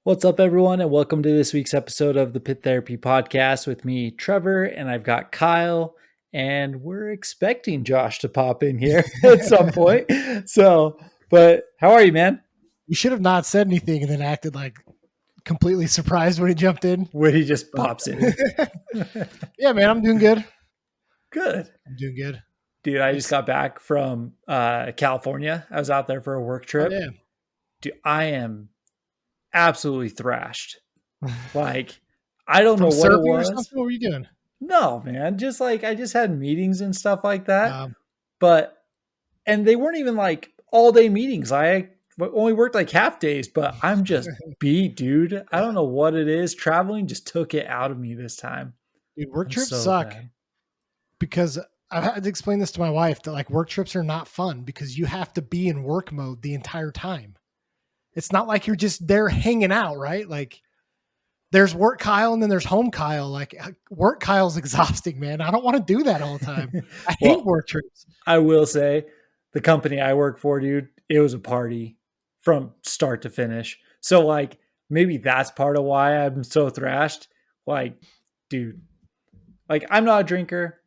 What's up, everyone, and welcome to this week's episode of the Pit Therapy Podcast with me, Trevor, and I've got Kyle, and we're expecting Josh to pop in here at some point. But how are you, man? You should have not said anything and then acted like completely surprised when he jumped in. When he just But pops in. yeah, man, I'm doing good. Good. I'm doing good. Dude, I just got back from California. I was out there for a work trip. Yeah. Dude, I am absolutely thrashed. Like, I don't know what it Serbia or was. something? What were you doing? No, man. Just like I just had meetings and stuff like that. Um, And they weren't even like all day meetings. I only worked like half days, but I'm just beat, dude. I don't know what it is. Traveling just took it out of me this time. Dude, work I'm trips so suck bad. because I've had to explain this to my wife that like work trips are not fun because you have to be in work mode the entire time. It's not like you're just there hanging out, right? Like there's work Kyle and then there's home Kyle. Like work Kyle's exhausting, man. I don't want to do that all the time. I hate Well, work trips. I will say the company I work for, dude, it was a party from start to finish. So like maybe that's part of why I'm so thrashed. Like, dude, like I'm not a drinker.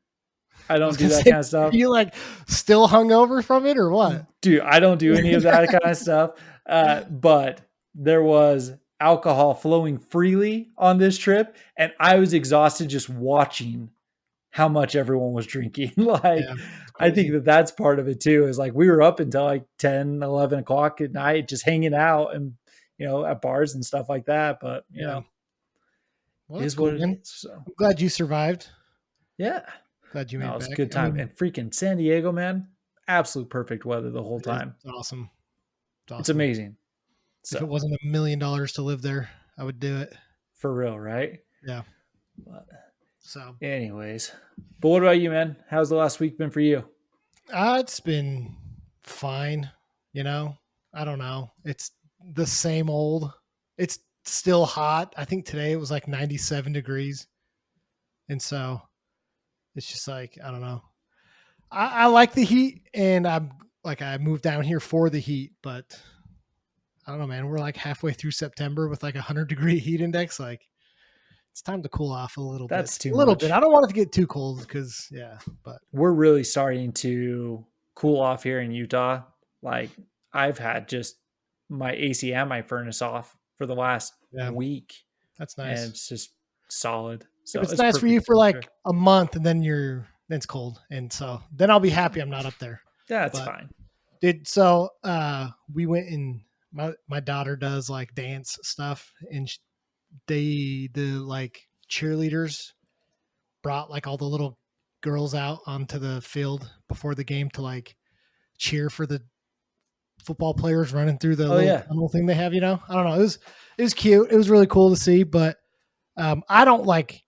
I I don't was do gonna that say, kind of stuff. are you like still hungover from it or what? Dude, I don't do any of that kind of stuff. But there was alcohol flowing freely on this trip, and I was exhausted just watching how much everyone was drinking. Like, Yeah, I think crazy. that's part of it too. Is like we were up until like 10, 11 o'clock at night, just hanging out and at bars and stuff like that. But Yeah. Well, it that's is what cool, it man. is. So I'm glad you survived. yeah, Glad you made no, it it's a back. good I time. mean, And freaking San Diego, man, absolute perfect weather the whole it is time. awesome. It's It's awesome. amazing. If it So wasn't $1 million to live there, I would do it. for real, right? Yeah. But So anyways, but what about you, man? How's the last week been for you? it's been fine. I don't know. It's the same old. It's still hot. I think today it was like 97 degrees. And so it's just like, I don't know. I like the heat and I moved down here for the heat, but I don't know, man. We're like halfway through September with like 100-degree heat index. Like it's time to cool off a little bit. That's too A little bit. much. I don't want it to get too cold because but We're really starting to cool off here in Utah. Like I've had just my AC and my furnace off for the last yeah, week, that's and nice. it's just solid. If So it's it's nice for you perfect for temperature. like a month and then it's cold. And so then I'll be happy I'm not up there. That's But fine. we went and my daughter does like dance stuff and the like cheerleaders brought like all the little girls out onto the field before the game to like cheer for the football players running through the Oh little yeah, tunnel thing they have. I don't know. It was cute. It was really cool to see, but I don't like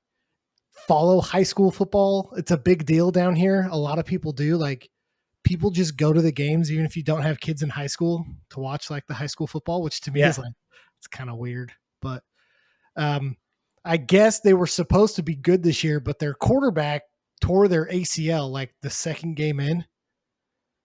follow high school football. It's a big deal down here. A lot of people do. Like people just go to the games even if you don't have kids in high school to watch like the high school football, which to me is yeah. like it's kind of weird. But um, I guess they were supposed to be good this year, but their quarterback tore their ACL like the second game in.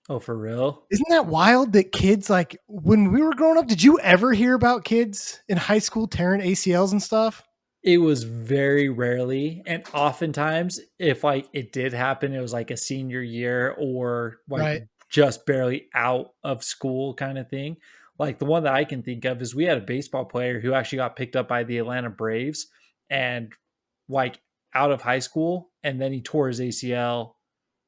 Oh, for real? Isn't that wild that kids like when we were growing up, did you ever hear about kids in high school tearing ACLs and stuff? It was very rarely, and oftentimes, if like it did happen, it was like a senior year or like Right. just barely out of school kind of thing. Like the one that I can think of is we had a baseball player who actually got picked up by the Atlanta Braves and like out of high school, and then he tore his ACL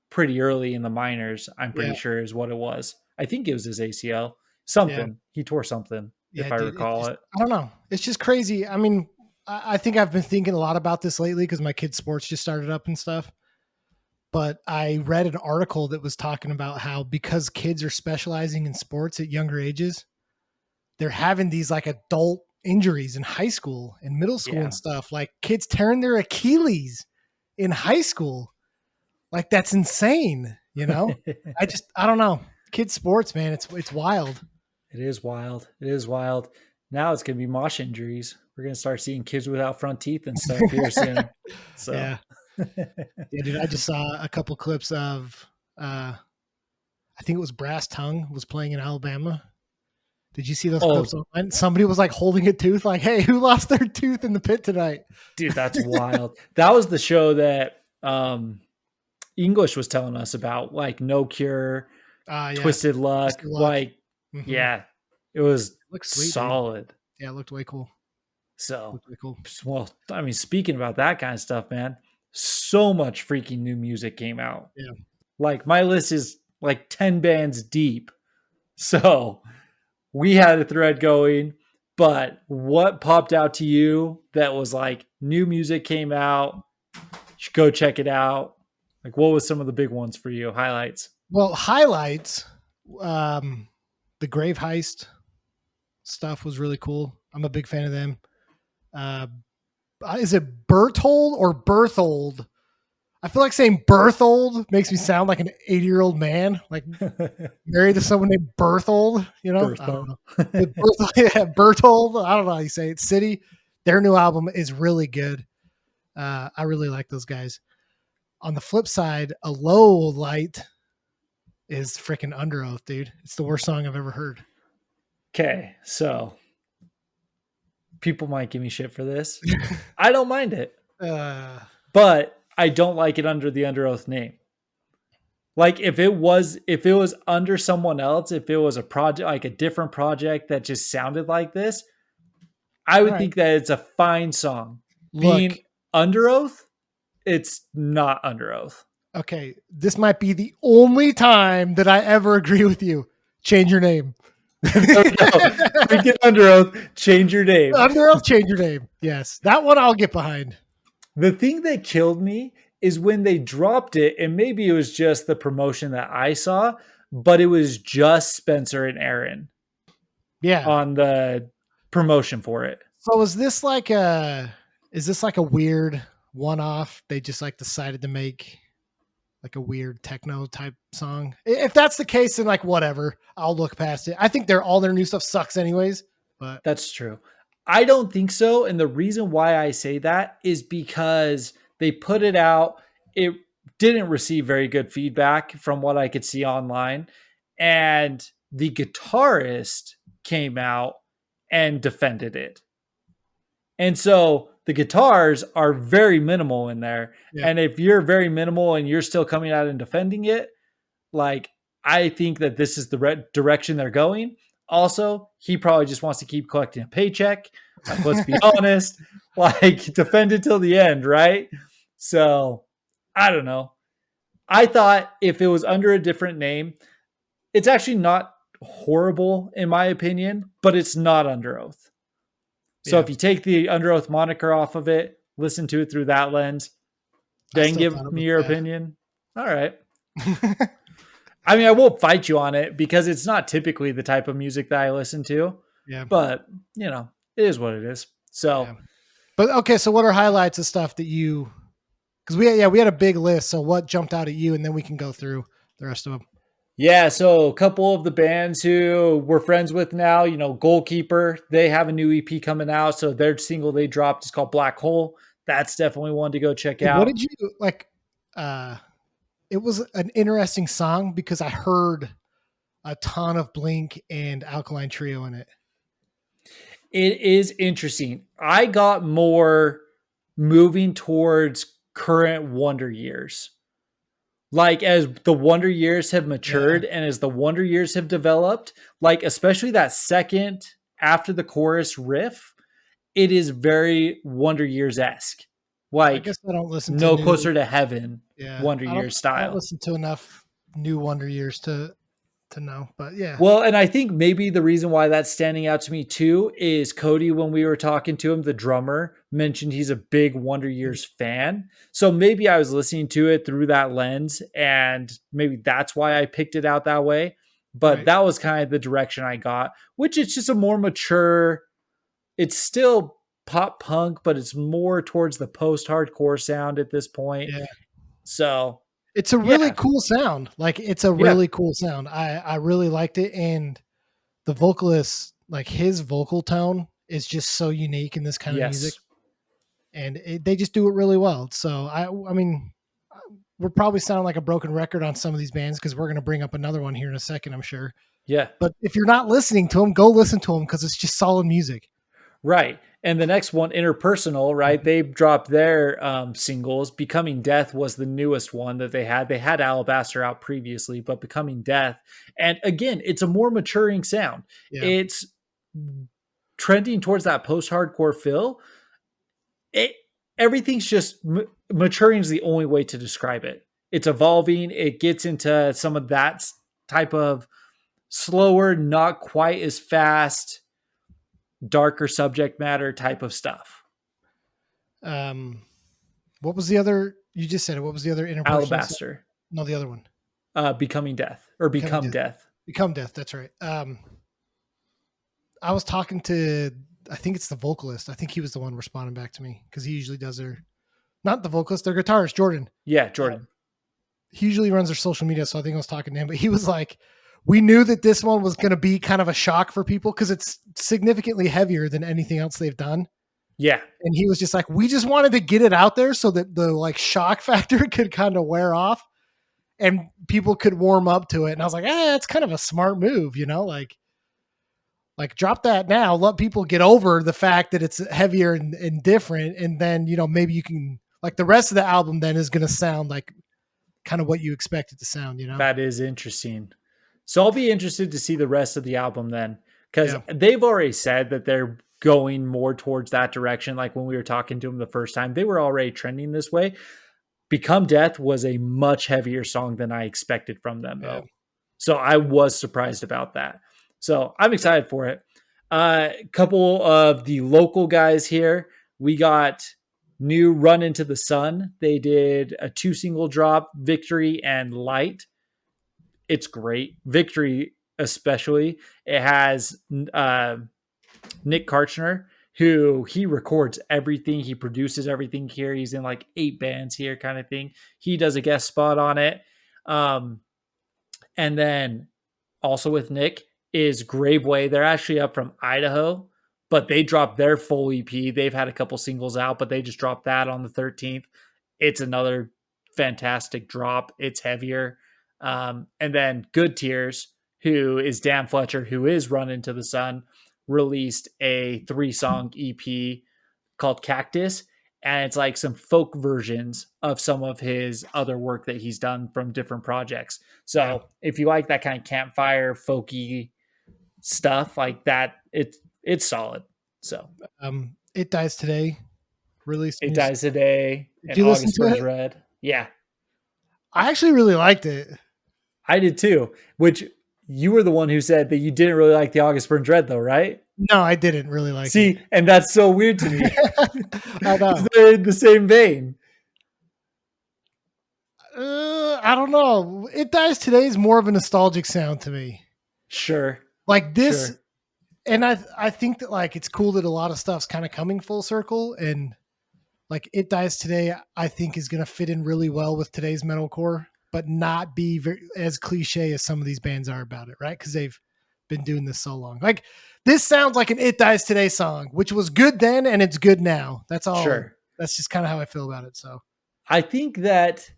pretty early in the minors. I'm pretty Yeah. sure is what it was. I think it was his ACL. Yeah. Something he tore something, Yeah, if I dude. It's recall just, it. I don't know. It's just crazy. I mean, I think I've been thinking a lot about this lately because my kids' sports just started up and stuff. But I read an article that was talking about how because kids are specializing in sports at younger ages, they're having these like adult injuries in high school and middle school and Yeah. stuff. Like kids tearing their Achilles in high school. Like that's insane, you know? I don't know. Kids sports, man, it's wild. It is wild. It is wild. Now it's going to be mosh injuries. We're going to start seeing kids without front teeth and stuff here soon. So, Yeah. Yeah, dude, I just saw a couple clips of I think it was Brass Tongue was playing in Alabama Did you see those clips Oh, online? Somebody was like holding a tooth, like, "Hey, who lost their tooth in the pit tonight?" dude, that's wild. That was the show that English was telling us about, like No Cure, Yeah, Twisted Luck. Mr. Luck. Like, Mm-hmm. yeah, it was Looks sweet, dude. solid. Yeah, it looked way cool. So, Looked way cool. well, I mean, speaking about that kind of stuff, man, so much freaking new music came out. Yeah. Like, my list is like 10 bands deep. So, we had a thread going, but what popped out to you that was like new music came out? You should go check it out. Like, what was some of the big ones for you? Highlights? Well, highlights. The Grave Heist stuff was really cool. I'm a big fan of them. Uh, is it Berthold or Berthold? I feel like saying Berthold makes me sound like an 80-year-old man, like married to someone named Berthold. You know, I don't Bertha. know. Yeah, Berthold. I don't know how you say it. City. Their new album is really good. I really like those guys. On the flip side, a low light is freaking Under Oath, dude. It's the worst song I've ever heard. Okay, so people might give me shit for this. I don't mind it, Uh, but I don't like it under the Under Oath name. Like if it was under someone else, if it was a project like a different project that just sounded like this, I all would right. think that it's a fine song. Look, Being Under Oath, it's not Under Oath. okay, this might be the only time that I ever agree with you. Change your name. No, freaking Under Oath, change your name. Under Oath, change your name. Yes, that one I'll get behind. The thing that killed me is when they dropped it, and maybe it was just the promotion that I saw, but it was just Spencer and Aaron Yeah. on the promotion for it. So is this like a weird one-off? They just like decided to make like a weird techno type song. If that's the case, then like whatever, I'll look past it. I think all their new stuff sucks anyways. But That's true. I don't think so. And the reason why I say that is because they put it out. It didn't receive very good feedback from what I could see online. And the guitarist came out and defended it. And so the guitars are very minimal in there. yeah, And if you're very minimal and you're still coming out and defending it, like, I think that this is the direction they're going. Also, he probably just wants to keep collecting a paycheck. Like, let's be honest, like, defend it till the end, right? So, I don't know. I thought if it was under a different name, it's actually not horrible in my opinion, but it's not Under Oath. So yeah. if you take the Under Oath moniker off of it, listen to it through that lens, I then still thought give it me was your bad. opinion. All right. I mean, I won't fight you on it because it's not typically the type of music that I listen to, Yeah, but it is what it is. yeah. So, But okay, so what are highlights of stuff that you? Because we had a big list. So what jumped out at you, and then we can go through the rest of them. yeah, so a couple of the bands who we're friends with now, Goalkeeper, they have a new EP coming out. So their single they dropped is called Black Hole. That's definitely one to go check Hey, what out. did you like? It was an interesting song because I heard a ton of Blink and Alkaline Trio in it. It is interesting. I got more moving towards current Wonder Years. Like, as the Wonder Years have Yeah, matured and as the Wonder Years have developed, like especially that second after the chorus riff, it is very Wonder Years esque. I Like guess I don't listen to No new. Closer to Heaven, Yeah, Wonder Years I don't style. listen to enough new Wonder Years to know. But yeah, Well, and I think maybe the reason why that's standing out to me too is Cody, when we were talking to him, the drummer mentioned he's a big Wonder Years fan. So maybe I was listening to it through that lens, and maybe that's why I picked it out that way. But right. that was kind of the direction I got, which is just a more mature, it's still pop punk, but it's more towards the post hardcore sound at this point. Yeah. So, It's a really yeah, cool sound. Like it's a yeah, really cool sound. I really liked it, and the vocalist, like his vocal tone, is just so unique in this kind of music, yes. and they just do it really well. So I mean, we're probably sounding like a broken record on some of these bands because we're going to bring up another one here in a second, I'm sure. Yeah. But if you're not listening to them, go listen to them because it's just solid music. Right. And the next one, Interpersonal, right? Mhm. They dropped their singles. Becoming Death was the newest one that they had. They had Alabaster out previously, but Becoming Death. And again, it's a more maturing sound. Yeah. It's trending towards that post hardcore feel. It Everything's just maturing is the only way to describe it. It's evolving. It gets into some of that type of slower, not quite as fast, darker subject matter type of stuff. Um, what was the other? You just said it. What was the other interpersonal song? Alabaster, No, the other one. Becoming Death or Becoming Become Death. Death. Become Death. That's right. I was talking to, I think it's the vocalist. I think he was the one responding back to me because he usually does their, not the vocalist, their guitarist, Jordan. Yeah, Jordan. He usually runs their social media. So I think I was talking to him, but he was like, we knew that this one was going to be kind of a shock for people because it's significantly heavier than anything else they've done. Yeah. And he was just like, we just wanted to get it out there so that the like shock factor could kind of wear off and people could warm up to it. And I was like, it's kind of a smart move, like drop that now, let people get over the fact that it's heavier and different. And then, maybe you can like the rest of the album then is going to sound like kind of what you expect it to sound. That is interesting. So I'll be interested to see the rest of the album then, because Yeah. they've already said that they're going more towards that direction. Like when we were talking to them the first time, they were already trending this way. Become Death was a much heavier song than I expected from them, Yeah. though. So I was surprised about that. So I'm excited for it. A couple of the local guys here. We got new Run Into the Sun. They did a 2 single drop, Victory and Light. It's great. Victory, especially. It has Nick Karchner, who he records everything. He produces everything here. He's in like 8 bands here, kind of thing. He does a guest spot on it. And then also with Nick is Graveway. They're actually up from Idaho, but they dropped their full EP. They've had a couple singles out, but they just dropped that on the 13th. It's another fantastic drop. It's heavier. And then Good Tears, who is Dan Fletcher, who is Run Into the Sun, released a 3-song EP called Cactus. And it's like some folk versions of some of his other work that he's done from different projects. So Yeah. if you like that kind of campfire folky stuff like that, it's solid. So It Dies Today released It music. Dies Today Did and you listen August to Burns it? Red. Yeah, I actually really liked it. I did too. Which you were the one who said that you didn't really like the August Burns Red, though, right? No, I didn't really like it. See, and that's so weird to me. I know. They're in the same vein. I don't know. It Dies Today is more of a nostalgic sound to me. Sure. Like this, Sure. and I think that like it's cool that a lot of stuff's kind of coming full circle, and like It Dies Today, I think is going to fit in really well with today's metalcore, but not be as cliche as some of these bands are about it, right? Because they've been doing this so long. Like this sounds like an It Dies Today song, which was good then and it's good now. That's all. Sure. That's just kind of how I feel about it. So I think that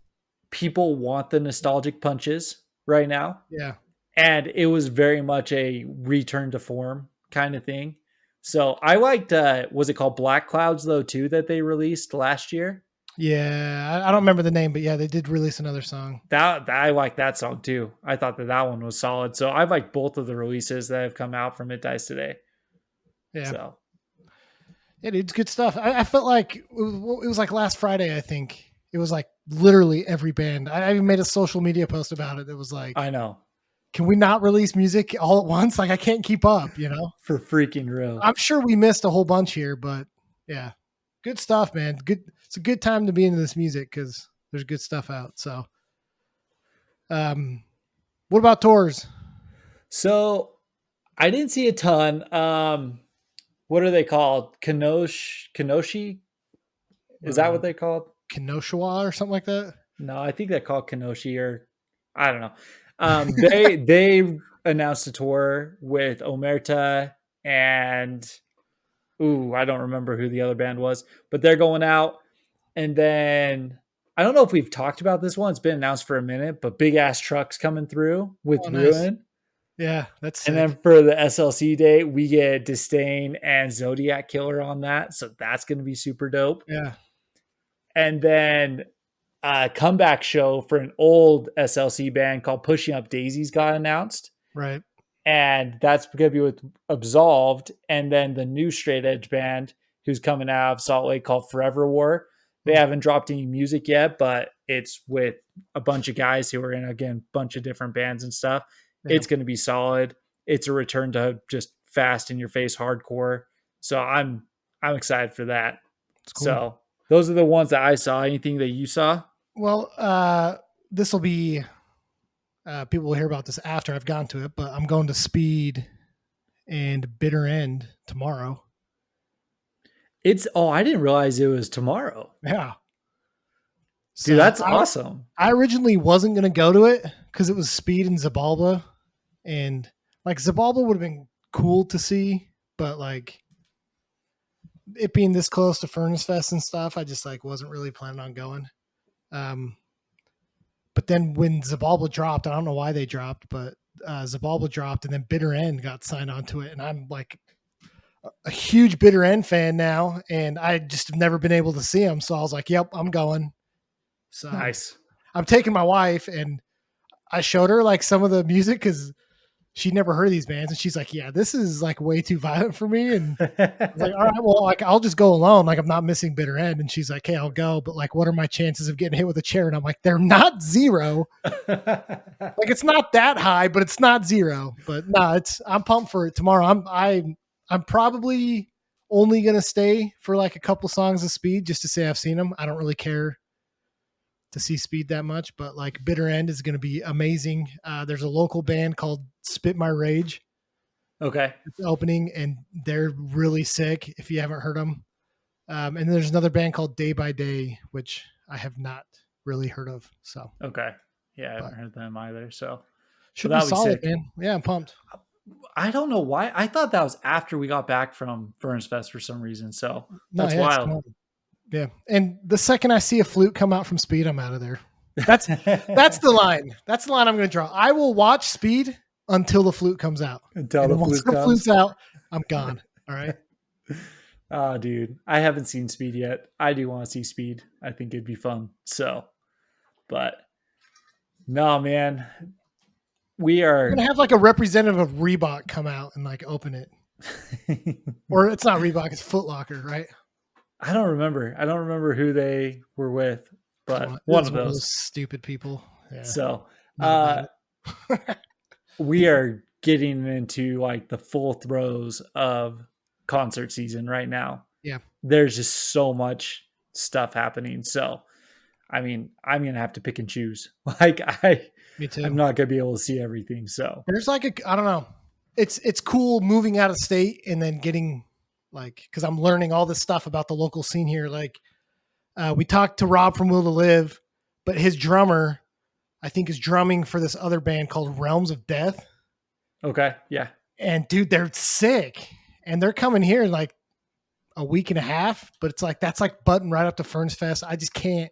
people want the nostalgic punches right now. yeah. And it was very much a return to form kind of thing. So I liked, was it called Black Clouds, though, too, that they released last year? Yeah, I don't remember the name, but yeah, they did release another song. That I like that song too. I thought that one was solid. So I like both of the releases that have come out from It Dies Today. Yeah, So yeah, dude, it's good stuff. I felt like it was like last Friday. I think it was like literally every band. I even made a social media post about it. That was like, I know, can we not release music all at once? Like I can't keep up. for freaking real. I'm sure we missed a whole bunch here, but yeah, good stuff, man. Good. It's a good time to be into this music because there's good stuff out. So, what about tours? So I didn't see a ton. What are they called? Kenoshi? Is that what they called? Kenosha or something like that? No, I think they're called Kenoshi, or I don't know. They announced a tour with Omerta and I don't remember who the other band was, but they're going out. And then I don't know if we've talked about this one. It's been announced for a minute, but Big Ass Trucks coming through with Oh, nice. Ruin. Yeah, that's And sick. then for the SLC day, we get Disdain and Zodiac Killer on that. So that's going to be super dope. Yeah, And then a comeback show for an old SLC band called Pushing Up Daisies got announced. right. And that's going to be with Absolved. And then the new straight edge band who's coming out of Salt Lake called Forever War. They Mm, haven't dropped any music yet, but it's with a bunch of guys who are in, again, a bunch of different bands and stuff. yeah, It's going to be solid. It's a return to just fast in your face hardcore. So I'm excited for that. it's cool. So those are the ones that I saw. Anything that you saw? Well, this will be people will hear about this after I've gone to it, but I'm going to Speed and Bitter End tomorrow. It's I didn't realize it was tomorrow. Yeah. Dude, So that's awesome. I originally wasn't going to go to it because it was Speed and Zabalba, and like Zabalba would have been cool to see, but like it being this close to Furnace Fest and stuff, I just like wasn't really planning on going. Um, but then when Zabalba dropped, I don't know why they dropped, but Zabalba dropped, and then Bitter End got signed onto it, and I'm like a huge Bitter End fan now, and I just have never been able to see him, so I was like, "Yep, I'm going." So Nice. I'm taking my wife, and I showed her like some of the music because she'd never heard of these bands, and she's like, "Yeah, this is like way too violent for me." And I was like, "All right, well, like I'll just go alone. Like I'm not missing Bitter End." And she's like, "Hey, I'll go, but like, what are my chances of getting hit with a chair?" And I'm like, "They're not zero. Like it's not that high, but it's not zero. But no, it's I'm pumped for it tomorrow. I'm probably only gonna stay for like a couple songs of Speed just to say I've seen them. I don't really care to see Speed that much, but like Bitter End is going to be amazing. There's a local band called Spit My Rage Okay. opening, and they're really sick if you haven't heard them. And then there's another band called Day by Day, which I have not really heard of. So, Okay. Yeah, I but haven't heard them either. So, but should be that'll be solid, sick. man. Yeah, I'm pumped. I don't know why. I thought that was after we got back from Furnace Fest for some reason. So No, that's yeah, it's wild. tomorrow. Yeah, and the second I see a flute come out from Speed, I'm out of there. That's the line. That's the line I'm going to draw. I will watch Speed until the flute comes out, Until and the then once flute the comes. flute's out, I'm gone. All right. Oh, dude. I haven't seen Speed yet. I do want to see Speed. I think it'd be fun. So, but no, man. We We're are gonna have like a representative of Reebok come out and like open it, or it's not Reebok, it's Foot Locker, right? I don't remember. I don't remember who they were with, but one It's of one of those those. stupid people. Yeah, So, not about it. we are getting into like the full throes of concert season right now. Yeah, There's just so much stuff happening. So, I mean, I'm gonna have to pick and choose. Like me I'm too. not gonna be able to see everything. So, There's like a I don't know. It's cool moving out of state and then getting like because I'm learning all this stuff about the local scene here. Like we talked to Rob from Will to Live, but his drummer I think is drumming for this other band called Realms of Death. okay, yeah, And dude, they're sick. And they're coming here in like a week and a half, but it's like that's like button right up to Ferns Fest. I just can't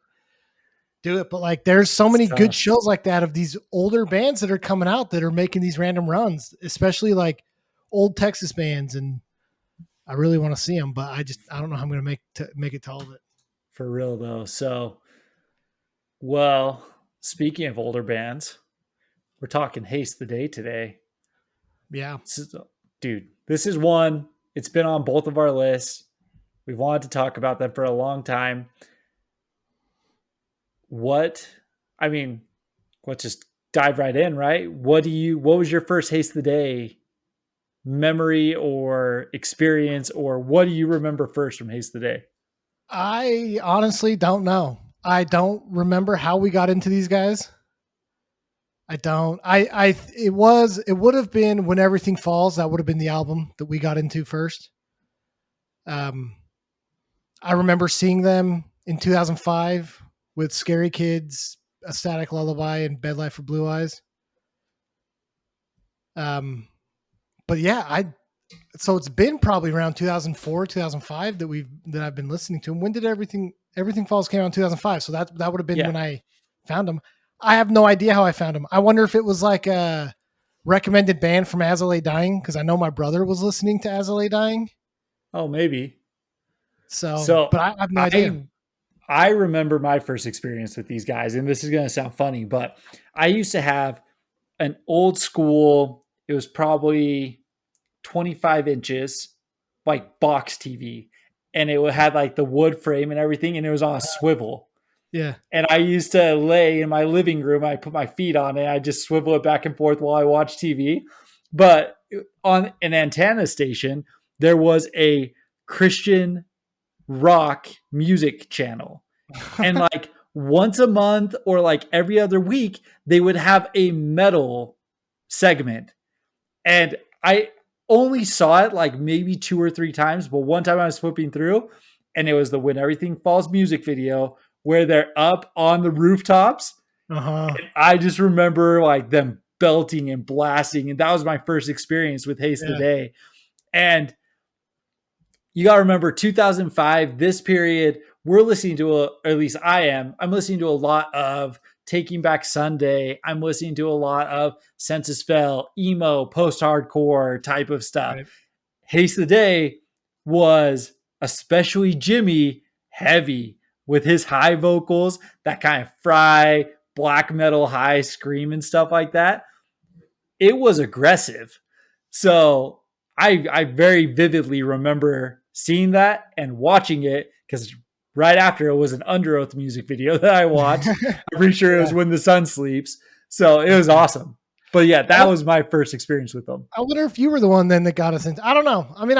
do it. But like there's so it's many good tough shows like that of these older bands that are coming out that are making these random runs, especially like old Texas bands. And I really want to see them, but I don't know how I'm going to make it to all of it. for real though. So, well, speaking of older bands, we're talking Haste the Day today. Yeah. Dude, this is one. It's been on both of our lists. We've wanted to talk about them for a long time. What, I mean, let's just dive right in, right? What was your first Haste of the Day memory or experience, or what do you remember first from Haste of the Day? I honestly don't know. I don't remember how we got into these guys. I don't. It would have been When Everything Falls. That would have been the album that we got into first. Um, I remember seeing them in 2005 with Scary Kids, A Static Lullaby, and Bed Life for Blue Eyes. But yeah, so it's been probably around 2004, 2005 that I've been listening to them. When did Everything Falls came out in 2005? So that would have been Yeah. when I found them. I have no idea how I found them. I wonder if it was like recommended band from As I Lay Dying because I know my brother was listening to As I Lay Dying. Oh, maybe. So, So but I have no idea. I remember my first experience with these guys, and this is going to sound funny, but I used to have an old school. It was probably 25 inches, like box TV, and it had like the wood frame and everything, and it was on a swivel. Yeah. And I used to lay in my living room. I put my feet on it. I just swivel it back and forth while I watch TV. But on an antenna station, there was a Christian rock music channel. And like once a month or like every other week, they would have a metal segment. And I only saw it like maybe 2 or 3 times, but one time I was flipping through and it was the When Everything Falls music video where they're up on the rooftops. Uh-huh. And I just remember like them belting and blasting. And that was my first experience with Haste the Yeah. Day. And you got to remember 2005, this period, we're listening to, or at least I'm listening to a lot of Taking Back Sunday. I'm listening to a lot of Census Fell, emo, post hardcore type of stuff. Right. Haste the Day was, especially Jimmy, heavy with his high vocals, that kind of fry, black metal high scream and stuff like that. It was aggressive. So I very vividly remember seeing that and watching it because right after it was an Under Oath music video that I watched. I'm pretty sure it was Yeah. When the Sun Sleeps. So it was awesome. But yeah, that was my first experience with them. I wonder if you were the one then that got us into. I don't know. I mean,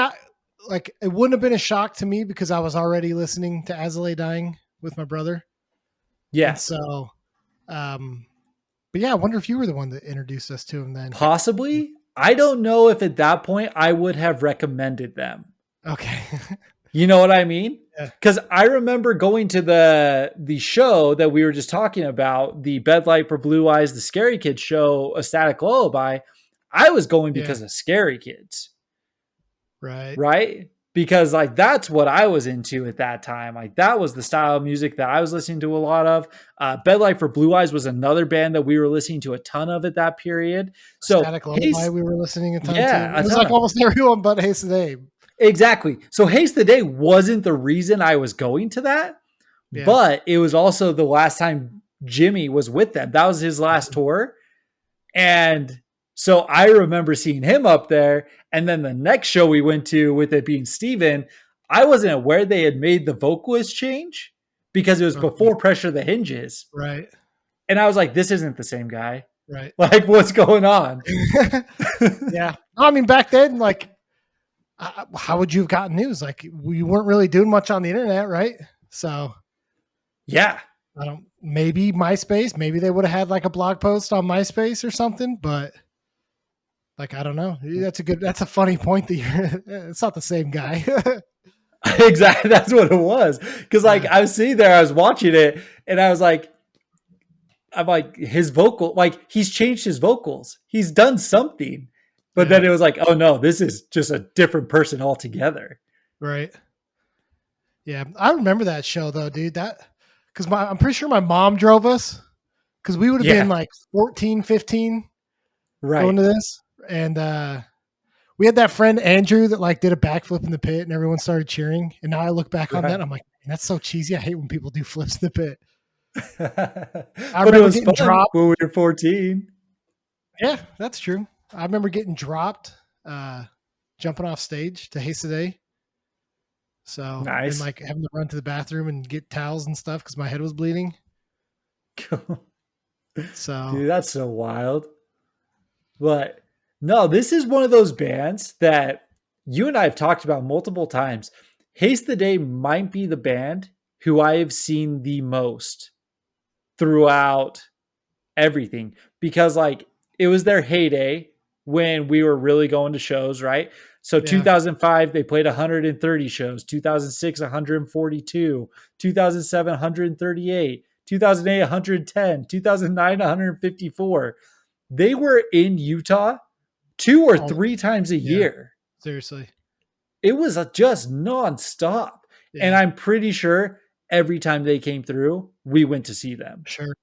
it wouldn't have been a shock to me because I was already listening to As I Lay Dying with my brother, Yeah. and so, but yeah, I wonder if you were the one that introduced us to him then. Possibly. I don't know if at that point I would have recommended them. Okay. You know what I mean? Yeah. Because I remember going to the show that we were just talking about, the Bed Light for Blue Eyes, the Scary Kids show, A Static Lullaby. I was going because of Scary Kids. Right. Right? Because like that's what I was into at that time. Like that was the style of music that I was listening to a lot of. Bed Light for Blue Eyes was another band that we were listening to a ton of at that period. So Static Lullaby, we were listening a ton to. It was ton. like almost everyone but Haste the Day. Exactly. So Haste the Day wasn't the reason I was going to that, but it was also the last time Jimmy was with them. That was his last tour. And so I remember seeing him up there. And then the next show we went to, with it being Steven, I wasn't aware they had made the vocalist change because it was before Pressure the Hinges. Right. And I was like, this isn't the same guy. Right. Like, what's going on? Yeah. I mean, back then, like, how would you have gotten news? Like, we weren't really doing much on the internet, right? So, yeah. Maybe MySpace, maybe they would have had like a blog post on MySpace or something, but like, I don't know. That's a funny point that it's not the same guy. Exactly. That's what it was. Cause like I was sitting there, I was watching it and I'm like, his vocal, like he's changed his vocals. He's done something. But then it was like, oh no, this is just a different person altogether. Right. Yeah. I remember that show though, dude. Because I'm pretty sure my mom drove us because we would have been like 14, 15 going to this. And we had that friend Andrew that like did a backflip in the pit and everyone started cheering. And now I look back on that and I'm like, that's so cheesy. I hate when people do flips in the pit. I remember getting dropped when we were 14. Yeah, that's true. I remember getting dropped, jumping off stage to Haste the Day. So, nice. And like having to run to the bathroom and get towels and stuff because my head was bleeding. So, dude, that's so wild. But no, this is one of those bands that you and I have talked about multiple times. Haste the Day might be the band who I have seen the most throughout everything because like it was their heyday when we were really going to shows, right? So 2005, they played 130 shows, 2006, 142, 2007, 138, 2008, 110, 2009, 154. They were in Utah 2 or 3 times a year. Seriously. It was just nonstop. Yeah. And I'm pretty sure every time they came through, we went to see them. Sure.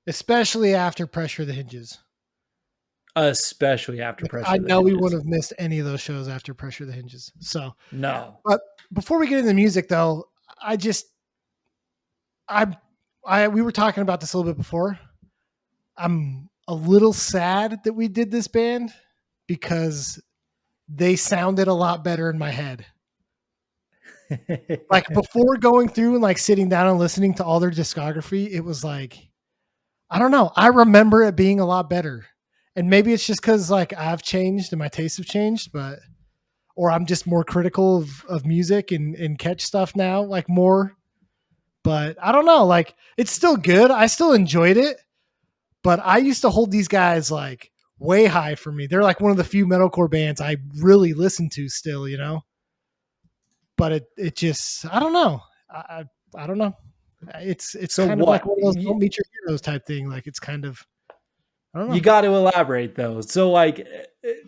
Especially after Pressure the Hinges. especially after I Pressure of the know we wouldn't Hinges. have missed any of those shows after Pressure of the Hinges. So, No. but before we get into the music, though, I just I we were talking about this a little bit before. I'm a little sad that we did this band because they sounded a lot better in my head. Like before going through and like sitting down and listening to all their discography, it was like, I don't know. I remember it being a lot better. And maybe it's just because like I've changed and my tastes have changed, but or I'm just more critical of music and catch stuff now, like more. But I don't know. Like it's still good. I still enjoyed it. But I used to hold these guys like way high for me. They're like one of the few metalcore bands I really listen to still, you know. But it just I don't know. I don't know. It's So kind of like what? one of those don't meet your heroes type thing. Like it's kind of I don't You know. got to elaborate though. So like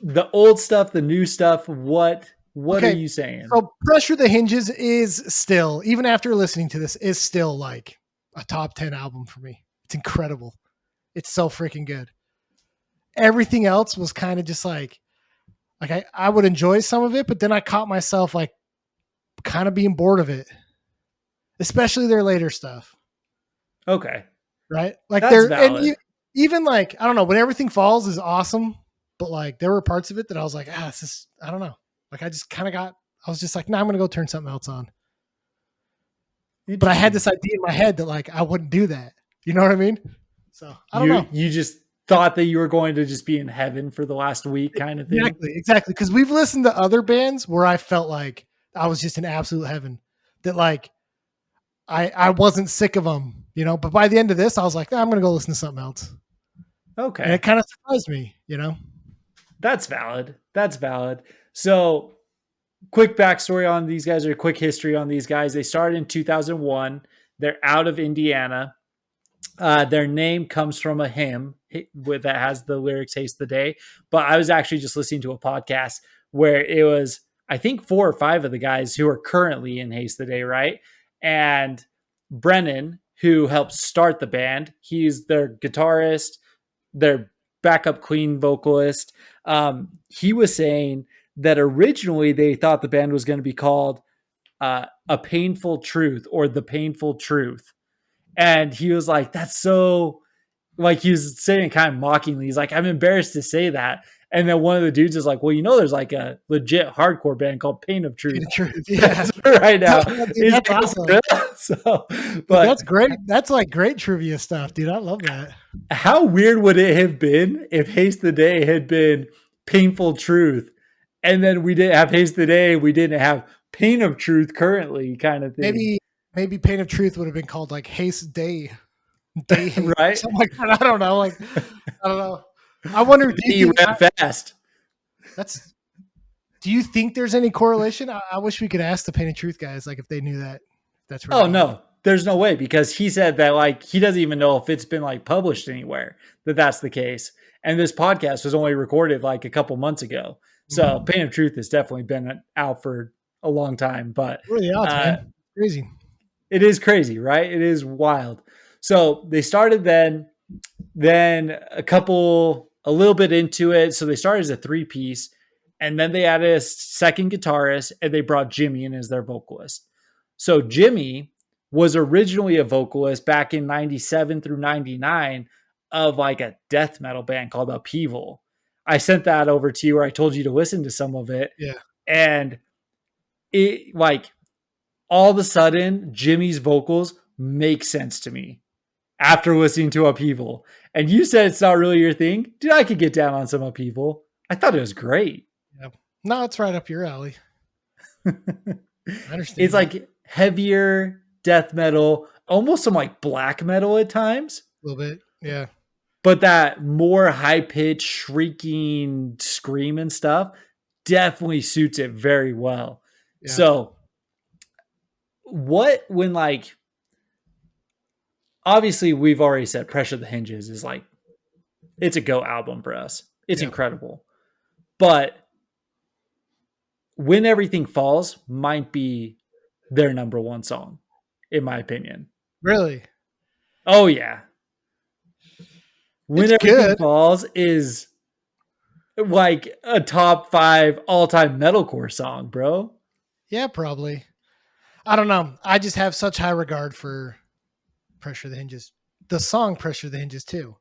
the old stuff, the new stuff, what are Okay, you saying? so Pressure the Hinges is still, even after listening to this, is still like a top 10 album for me. It's incredible. It's so freaking good. Everything else was kind of just like I would enjoy some of it, but then I caught myself like kind of being bored of it, especially their later stuff. Okay. Right? Like That's they're valid. even like I don't know when everything falls is awesome, but like there were parts of it that I was like, this is I don't know. Like I just kind of got I was just like, I'm gonna go turn something else on. But I had Interesting. this idea in my head that like I wouldn't do that. You know what I mean? So I don't know. You just thought that you were going to just be in heaven for the last week kind of thing. Exactly. Because we've listened to other bands where I felt like I was just in absolute heaven. That like I wasn't sick of them, you know. But by the end of this, I was like, I'm gonna go listen to something else, and it Okay. kind of surprised me, you know. That's valid. That's valid. So quick backstory on these guys or quick history on these guys. They started in 2001. They're out of Indiana. Their name comes from a hymn that has the lyrics "Haste the Day." But I was actually just listening to a podcast where it was, I think, 4 or 5 of the guys who are currently in Haste the Day, right? And Brennan, who helped start the band, he's their guitarist, their backup clean vocalist. He was saying that originally they thought the band was going to be called A Painful Truth or The Painful Truth. And he was like, that's so, like, he was saying it kind of mockingly. He's like, I'm embarrassed to say that. And then one of the dudes is like, well, there's like a legit hardcore band called Pain of Pain Truth. of Truth, yeah. That's right now. Dude, He's that's like, awesome. so, Dude, but that's great. That's like great trivia stuff, dude. I love that. how weird would it have been if Haste the Day had been Painful Truth, and then we didn't have Haste the Day, we didn't have Pain of Truth currently, kind of thing, Maybe Pain of Truth would have been called like Haste Day Hate or right? something like that. I don't know. Like I don't know. I wonder. Do you He think ran fast. that's? Do you think there's any correlation? I wish we could ask the Pain of Truth guys, like if they knew that. If that's Oh really no, there's no way because he said that like he doesn't even know if it's been like published anywhere that that's the case. And this podcast was only recorded like a couple months ago, so Pain of Truth has definitely been out for a long time. But What are the odds, uh, man? Crazy. it is crazy, right? It is wild. So they started then a little bit into it. So they started as a 3 piece, and then they added a second guitarist, and they brought Jimmy in as their vocalist. So Jimmy was originally a vocalist back in 97 through 99 of like a death metal band called Upheaval. I sent that over to you, or I told you to listen to some of it. Yeah. And it like all of a sudden, Jimmy's vocals make sense to me after listening to Upheaval. And you said it's not really your thing. Dude, I could get down on some Upheaval. I thought it was great. Yeah. No, it's right up your alley. I understand It's that. like heavier death metal, almost some like black metal at times, A little bit. Yeah. but that more high pitched, shrieking scream and stuff definitely suits it very well. Yeah. So, what when like obviously we've already said Pressure the Hinges is like it's a go album for us. It's Yeah. incredible. But When Everything Falls might be their number one song, in my opinion. Really? Oh yeah. When It's Everything good. Falls is like a top 5 all-time metalcore song, bro. Yeah, probably. I don't know. I just have such high regard for Pressure the Hinges. The song Pressure the Hinges too.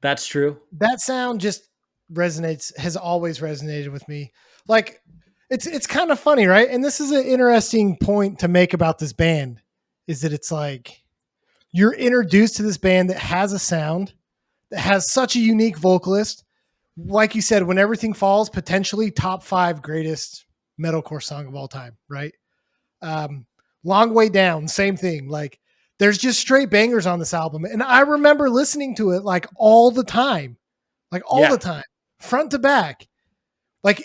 That's true. That sound just resonates, has always resonated with me. Like it's kind of funny, right? And this is an interesting point to make about this band is that it's like you're introduced to this band that has a sound that has such a unique vocalist. Like you said, When Everything Falls, potentially top 5 greatest metalcore song of all time, right? Long Way Down, same thing. Like there's just straight bangers on this album. And I remember listening to it like all the time, Yeah. front to back. Like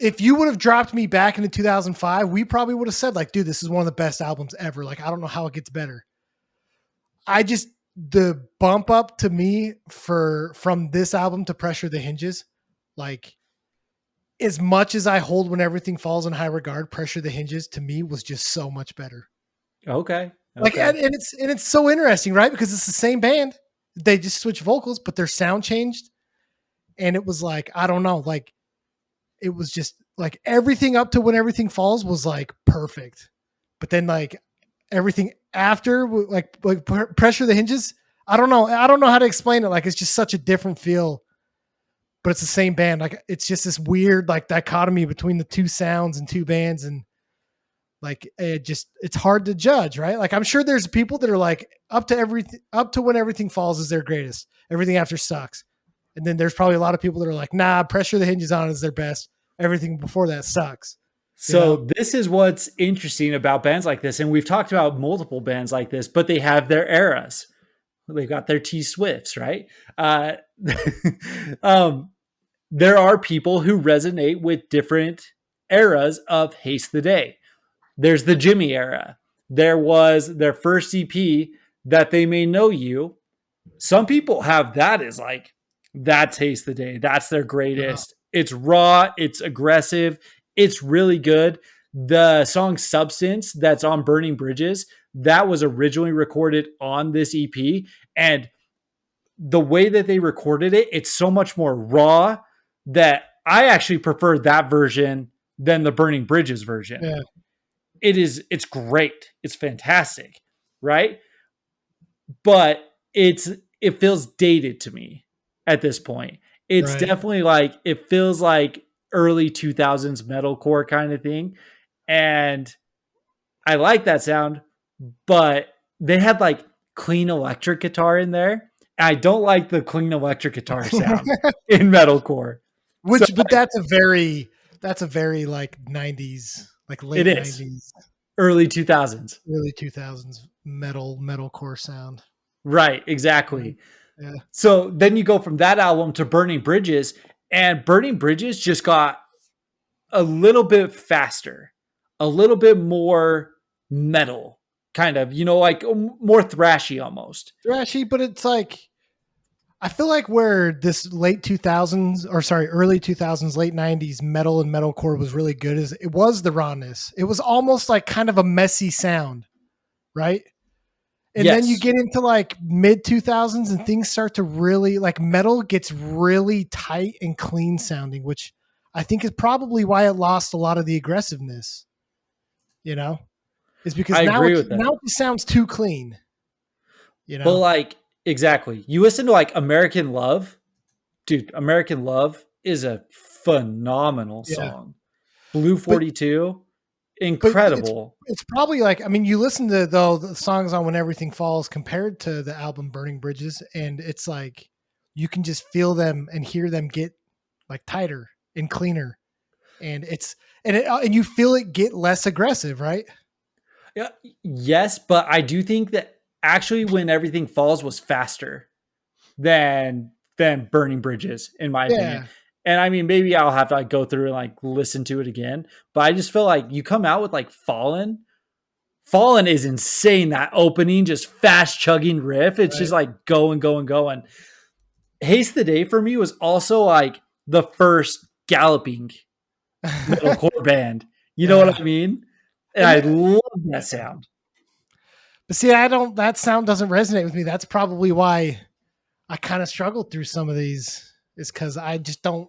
if you would have dropped me back into 2005, we probably would have said like, dude, this is one of the best albums ever. Like, I don't know how it gets better. The bump up to me from this album to Pressure the Hinges, like as much as I hold When Everything Falls in high regard, Pressure the Hinges to me was just so much better. Okay. Like, Okay. and it's so interesting, right? Because it's the same band. They just switched vocals, but their sound changed. And it was like, I don't know, like it was just like everything up to When Everything Falls was like perfect. But then like everything after like Pressure the Hinges, I don't know. I don't know how to explain it. Like it's just such a different feel, but it's the same band. Like it's just this weird like dichotomy between the two sounds and two bands. And like it's hard to judge, right? Like I'm sure there's people that are like up to When Everything Falls is their greatest. Everything after sucks. And then there's probably a lot of people that are like, nah, Pressure the Hinges on is their best. Everything before that sucks. You know? So this is what's interesting about bands like this, and we've talked about multiple bands like this, but they have their eras. They've got their T Swifts, right? Um, there are people who resonate with different eras of Haste the Day. There's the Jimmy era. There was their first EP, That They May Know You. Some people have that as like, that's Haste the Day. That's their greatest. It's raw. It's aggressive. It's really good. The song Substance that's on Burning Bridges, that was originally recorded on this EP. And the way that they recorded it, it's so much more raw that I actually prefer that version than the Burning Bridges version. Yeah. It's great. It's fantastic, right? But it feels dated to me at this point. It's Right. definitely like it feels like early 2000s metalcore kind of thing. And I like that sound, but they had like clean electric guitar in there. I don't like the clean electric guitar sound in metalcore. So But that's a very like 90s, like it late is 90s, early 2000s. early 2000s metalcore sound. Right, exactly. Yeah. So then you go from that album to Burning Bridges, and Burning Bridges just got a little bit faster, a little bit more metal, kind of, like more thrashy almost. Thrashy, but it's like I feel like where this late 2000s or sorry, early 2000s, late 90s metal and metalcore was really good is it was the rawness. It was almost like kind of a messy sound, right? And then you Yes, get into like mid 2000s and things start to really like metal gets really tight and clean sounding, which I think is probably why it lost a lot of the aggressiveness, you know? Is because I now agree with that. it just sounds too clean, you But know? like, exactly. You listen to like American Love, dude, American Love is a phenomenal Yeah. song. Blue But 42, but incredible. it's probably like I mean you listen to though the songs on When Everything Falls compared to the album Burning Bridges and it's like you can just feel them and hear them get like tighter and cleaner and and you feel it get less aggressive, right? Yeah, yes, but I do think that actually When Everything Falls was faster than Burning Bridges, in my opinion. Yeah. And I mean, maybe I'll have to like go through and like listen to it again. But I just feel like you come out with like Fallen. Fallen is insane. That opening, just fast chugging riff. It's just Right. like going, going, going. Haste the Day for me was also like the first galloping metalcore band. You know Yeah. what I mean? And And I love that sound. but see, I don't that sound doesn't resonate with me. That's probably why I kind of struggled through some of these. is because I just don't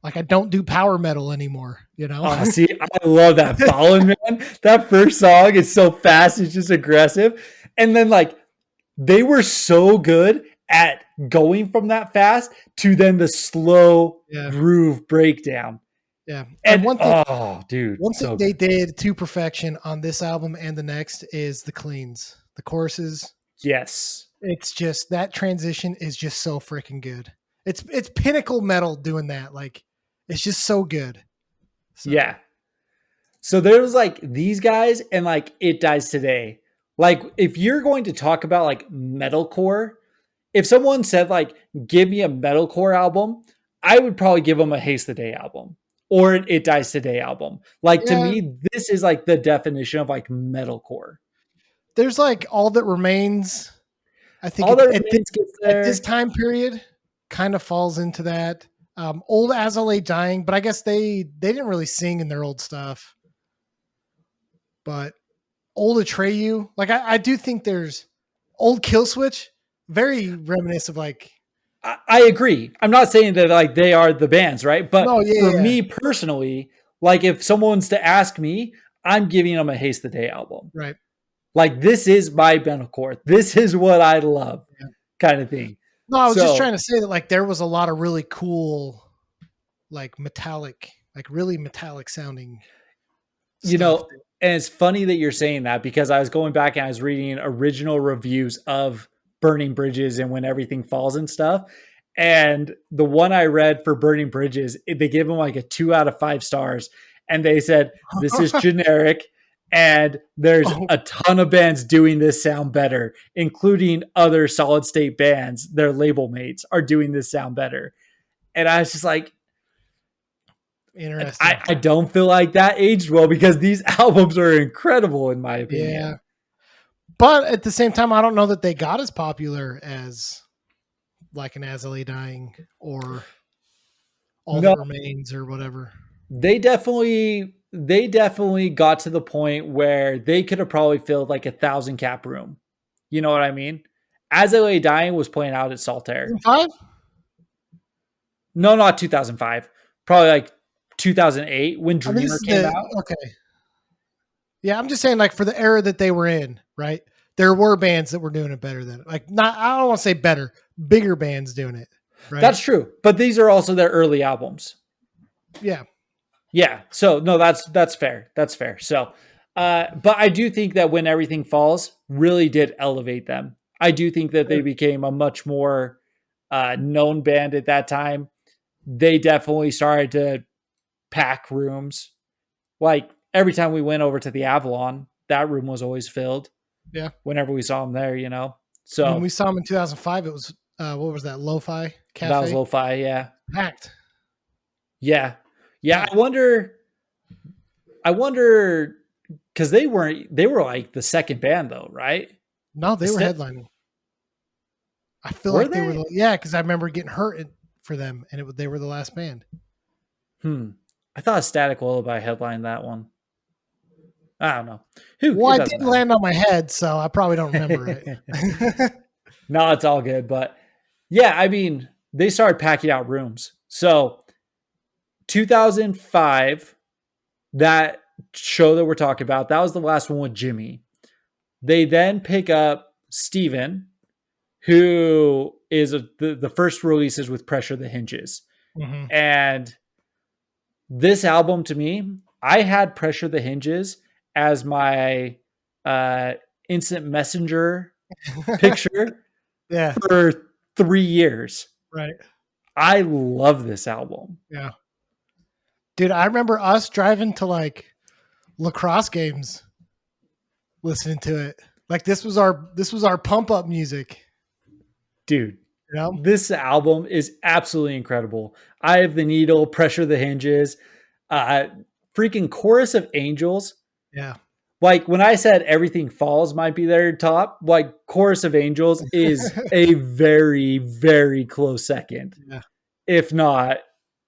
like I don't do power metal anymore, you know? Oh, see, I love that Fallen Man. That first song is so fast, it's just aggressive. And then like they were so good at going from that fast to then the slow Yeah. groove breakdown. Yeah. And And oh, dude, one thing so they good. did to perfection on this album and the next is the cleans, the choruses. Yes. It's just that transition is just so freaking good. It's pinnacle metal doing that. Like it's just so good. So Yeah. So there's like these guys and like It Dies Today. Like if you're going to talk about like metalcore, if someone said like give me a metalcore album, I would probably give them a Haste the Day album or an It Dies Today album. Like to yeah, me, this is like the definition of like metalcore. there's like All That Remains. I think All that remains gets at this there. time period kind of falls into that. Old As I Lay Dying, but I guess they didn't really sing in their old stuff. But Old Atreyu, like I do think there's Old Kill Switch, very reminiscent of like I agree. I'm not saying that like they are the bands, right? But no, yeah, for yeah, me personally, like if someone's to ask me, I'm giving them a Haste the Day album. right. Like this is my metalcore. This is what I love, Yeah. kind of thing. No, I was just So trying to say that like there was a lot of really cool, like metallic, like really metallic sounding you stuff. know, and it's funny that you're saying that because I was going back and I was reading original reviews of Burning Bridges and When Everything Falls and stuff. And the one I read for Burning Bridges, they gave them like a 2 out of 5 stars. And they said, this is generic. And there's Oh, a ton of bands doing this sound better, including other solid state bands. Their label mates are doing this sound better. And I was just like, interesting. I don't feel like that aged well because these albums are incredible in my Yeah. opinion. But at the same time, I don't know that they got as popular as like an As I Lay Dying or All No, That Remains or whatever. they definitely got to the point where they could have probably filled like 1,000 cap room. You know what I mean? As I Lay Dying was playing out at Saltaire. 5? No, not 2005. Probably like 2008 when I mean, this Dreamer is came the out. okay. Yeah, I'm just saying, like for the era that they were in, right? There were bands that were doing it better than like not. I don't want to say better, bigger bands doing it, right? That's true. But these are also their early albums. Yeah, Yeah. So no, that's fair. That's fair. So, but I do think that When Everything Falls really did elevate them. I do think that they sure. became a much more known band at that time. They definitely started to pack rooms. Like every time we went over to the Avalon, that room was always filled. Yeah. Whenever we saw them there, you know. When So we saw them in 2005, it was what was that? Lo-fi that was cafe lo-fi. Yeah. packed. Yeah. Yeah. I Packed. wonder. I wonder because they weren't. They were like the second band though, right? No, they were Instead, headlining. I feel were like they were they? yeah, because I remember getting hurt for them, and they were the last band. I thought Static Lullaby headlined that one. I don't know. Who Well, it I doesn't didn't matter. land on my head, so I probably don't remember it. No, it's all good. But yeah, I mean, they started packing out rooms. So 2005, that show that we're talking about, that was the last one with Jimmy. They then pick up Steven, who is the first releases with Pressure the Hinges. hmm And this album to me, I had Pressure the Hinges as my uh, instant messenger picture yeah, for 3 years. right. I love this album. Yeah. Dude, I remember us driving to like lacrosse games listening to it. Like this was our pump up music, Dude, you know? this album is absolutely incredible. Eye of the Needle, Pressure the Hinges, uh, freaking Chorus of Angels. Yeah. Like when I said Everything Falls might be their top, like Chorus of Angels is a very, very close second, Yeah. if not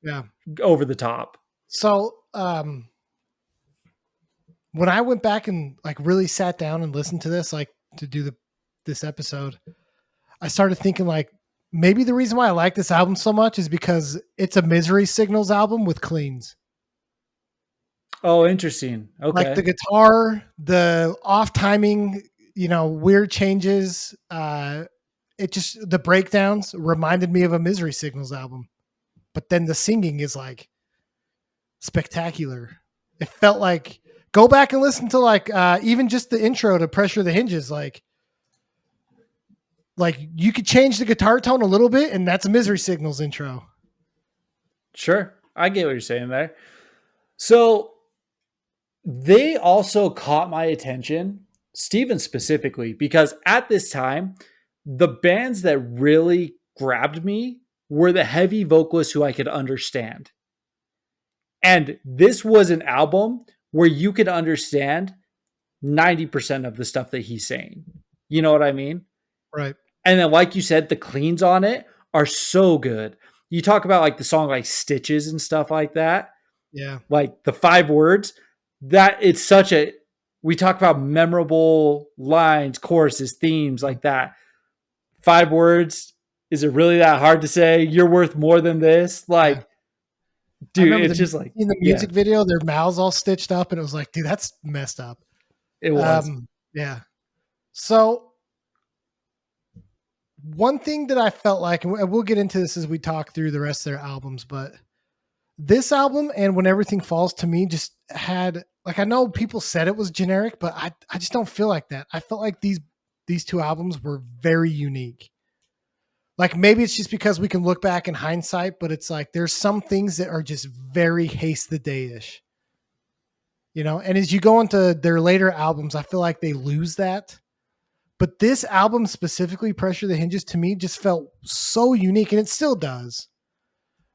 Yeah. over the top. So, when I went back and like really sat down and listened to this, like to do this episode, I started thinking like maybe the reason why I like this album so much is because it's a Misery Signals album with cleans. Oh, interesting. Like the Okay. guitar, the off timing, weird changes. It just the breakdowns reminded me of a Misery Signals album, but then the singing is like spectacular. It felt like go back and listen to like even just the intro to Pressure the Hinges. Like you could change the guitar tone a little bit, and that's a Misery Signals intro. Sure. I get what you're saying there. So they also caught my attention, Steven specifically, because at this time, the bands that really grabbed me were the heavy vocalists who I could understand. And this was an album where you could understand 90% of the stuff that he's saying. You know what I mean? Right. And then, like you said, the cleans on it are so good. You talk about like the song like Stitches and stuff like that, Yeah. like the 5 words, that it's such a, we talk about memorable lines, choruses, themes like that. 5 words, is it really that hard to say? You're worth more than this? Yeah. Like, I dude, remember it's just like, in the yeah, music video, their mouths all stitched up, and it was like, dude, that's messed up. it was. Yeah. So one thing that I felt like, and we'll get into this as we talk through the rest of their albums, but this album and When Everything Falls to me just had like I know people said it was generic, but I just don't feel like that. I felt like these two albums were very unique. Like maybe it's just because we can look back in hindsight, but it's like there's some things that are just very Haste the Day-ish. And as you go into their later albums, I feel like they lose that. But this album specifically, Pressure the Hinges, to me just felt so unique, and it still does.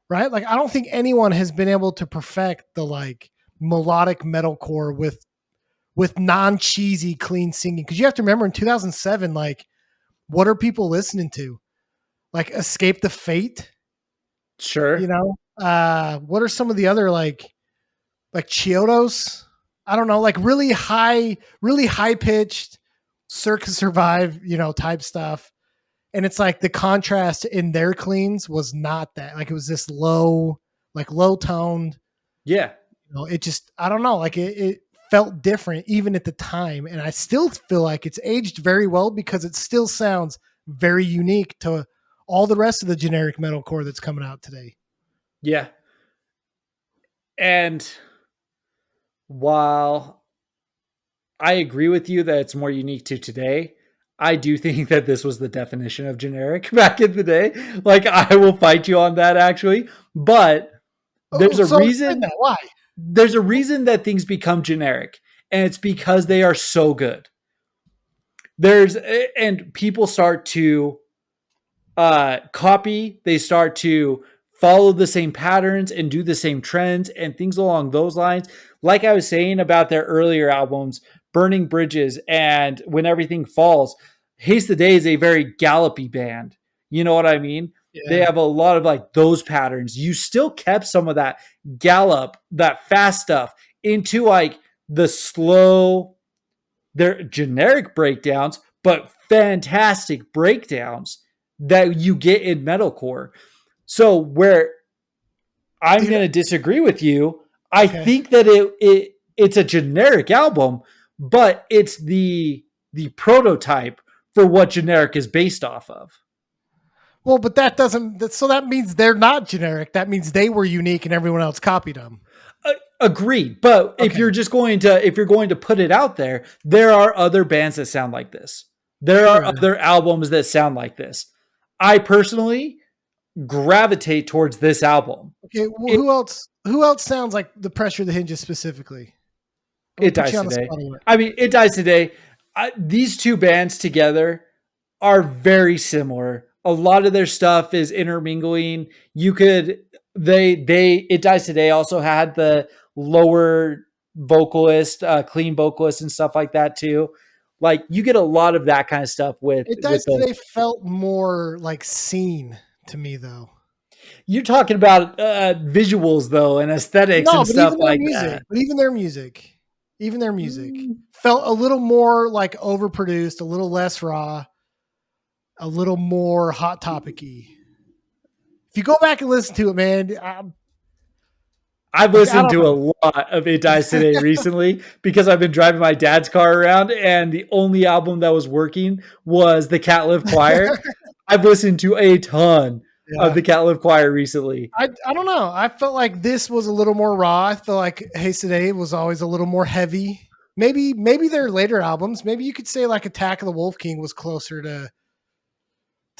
Right? Like I don't think anyone has been able to perfect the like melodic metalcore with non-cheesy clean singing. Because you have to remember in 2007, like what are people listening to? Like Escape the Fate, Sure. What are some of the other like Chiodos? I don't know, like really high pitched Circa Survive, type stuff. And it's like the contrast in their cleans was not that. Like it was this low toned. Yeah. It just I don't know. Like it felt different even at the time, and I still feel like it's aged very well because it still sounds very unique to all the rest of the generic metalcore that's coming out today. Yeah. And while I agree with you that it's more unique to today, I do think that this was the definition of generic back in the day. Like, I will fight you on that actually. But Oh, there's a so explain reason that. Why? there's a reason that things become generic, and it's because they are so good. And people start to copy, they start to follow the same patterns and do the same trends and things along those lines. Like I was saying about their earlier albums, Burning Bridges and When Everything Falls, Haste the Day is a very gallopy band. You know what I mean? They Yeah. have a lot of like those patterns. You still kept some of that gallop, that fast stuff into like the slow, they're generic breakdowns, but fantastic breakdowns that you get in metalcore. So where I'm Dude, going to disagree with you, I okay. think that it's a generic album, but it's the prototype for what generic is based off of. Well, but that doesn't so that means they're not generic. That means they were unique and everyone else copied them. Agreed, but Okay. if you're going to put it out there, there are other bands that sound like this. There are Sure. other albums that sound like this. I personally gravitate towards this album. Okay, well, It, who else sounds like the Pressure the Hinges specifically? I'm gonna it put you dies on the today. spot a bit. I mean, it dies today. These two bands together are very similar. A lot of their stuff is intermingling. You could they it dies today also had the lower vocalist, clean vocalist and stuff like that too. Like you get a lot of that kind of stuff It with Dies those. Today felt more like scene to me though. You're talking about visuals though and aesthetics No, and but stuff even their like music, that. even their music Mm, felt a little more like overproduced, a little less raw. a little more hot topic-y. If you go back and listen to it, man, I've like I listened don't to a know. lot of It Dies Today recently because I've been driving my dad's car around, and the only album that was working was the Cat Live Choir. I've listened to a ton of Yeah. the Cat Live Choir recently. I don't know. I felt like this was a little more raw. I felt like Haste Today was always a little more heavy. Maybe their later albums. Maybe you could say like Attack of the Wolf King was closer to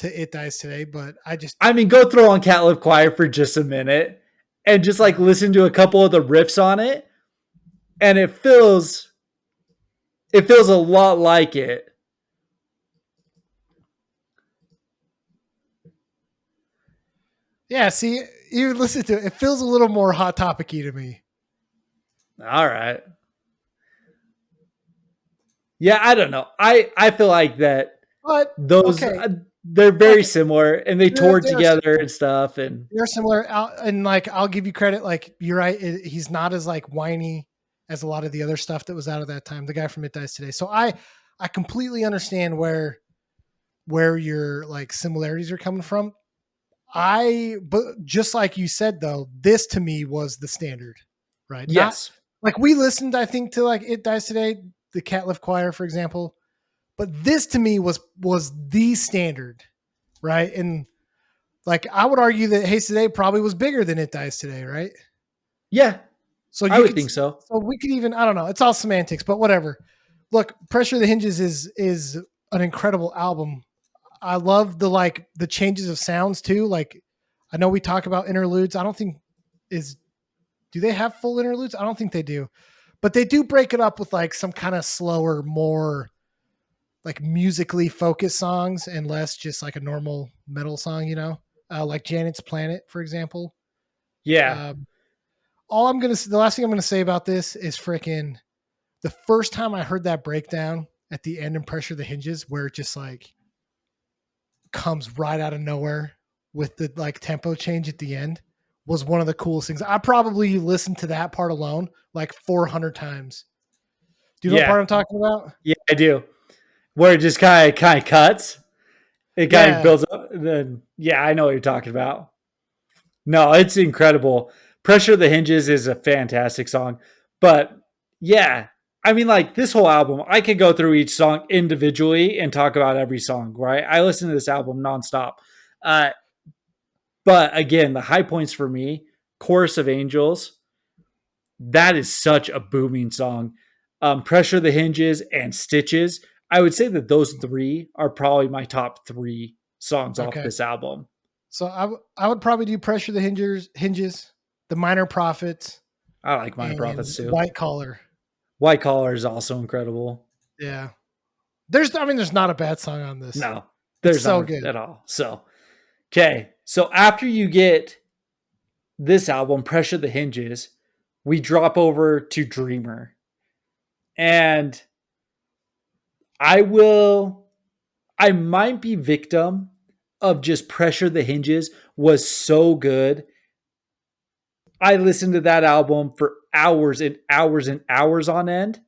It Dies Today, but I just I mean, go throw on Cat Live Choir for just a minute and just like listen to a couple of the riffs on it, and it feels a lot like it. yeah. See, you listen to it, it feels a little more hot topicy to me. All right. Yeah, I don't know. I feel like that But those okay, they're very like similar, and they they're toured they're together and stuff. And they're similar, and like I'll give you credit. Like you're right, he's not as like whiny as a lot of the other stuff that was out of that time. The guy from It Dies Today. So I completely understand where your like similarities are coming from. But just like you said though, this to me was the standard, right? Not yes, like we listened, I think, to like It Dies Today, the Cat Lift Choir, for example. But this to me was the standard, right? And like I would argue that Haste Today probably was bigger than It Dies Today, right? yeah, So I you would could, think so. so we could even, I don't know, it's all semantics, but whatever. Look, Pressure of the Hinges is an incredible album. I love the changes of sounds too. Like I know we talk about interludes. I don't think is do they have full interludes? I don't think they do. But they do break it up with like some kind of slower, more like musically focused songs and less just like a normal metal song, like Janet's Planet, for example. Yeah, Um, the last thing I'm gonna say about this is freaking the first time I heard that breakdown at the end in Pressure the Hinges, where it just like comes right out of nowhere with the like tempo change at the end was one of the coolest things. I probably listened to that part alone like 400 times. Do you know what yeah, part I'm talking about? yeah. I do. Where it just kind of cuts. It kind of Yeah. builds up. And then yeah, I know what you're talking about. No, it's incredible. Pressure of the Hinges is a fantastic song. But yeah, I mean, like this whole album, I could go through each song individually and talk about every song, right? I listen to this album nonstop. Uh, but again, the high points for me, Chorus of Angels, that is such a booming song. Pressure of the Hinges and Stitches. I would say that those three are probably my top three songs off Okay. this album. So I would probably do Pressure the Hinges, The Minor Prophets, I like Minor and Prophets too. White Collar. White Collar is also incredible. Yeah. There's not a bad song on this. No, It's there's so not good. at all. So, okay. So after you get this album, Pressure the Hinges, we drop over to Dreamer. And I might be victim of just Pressure the Hinges was so good. I listened to that album for hours and hours and hours on end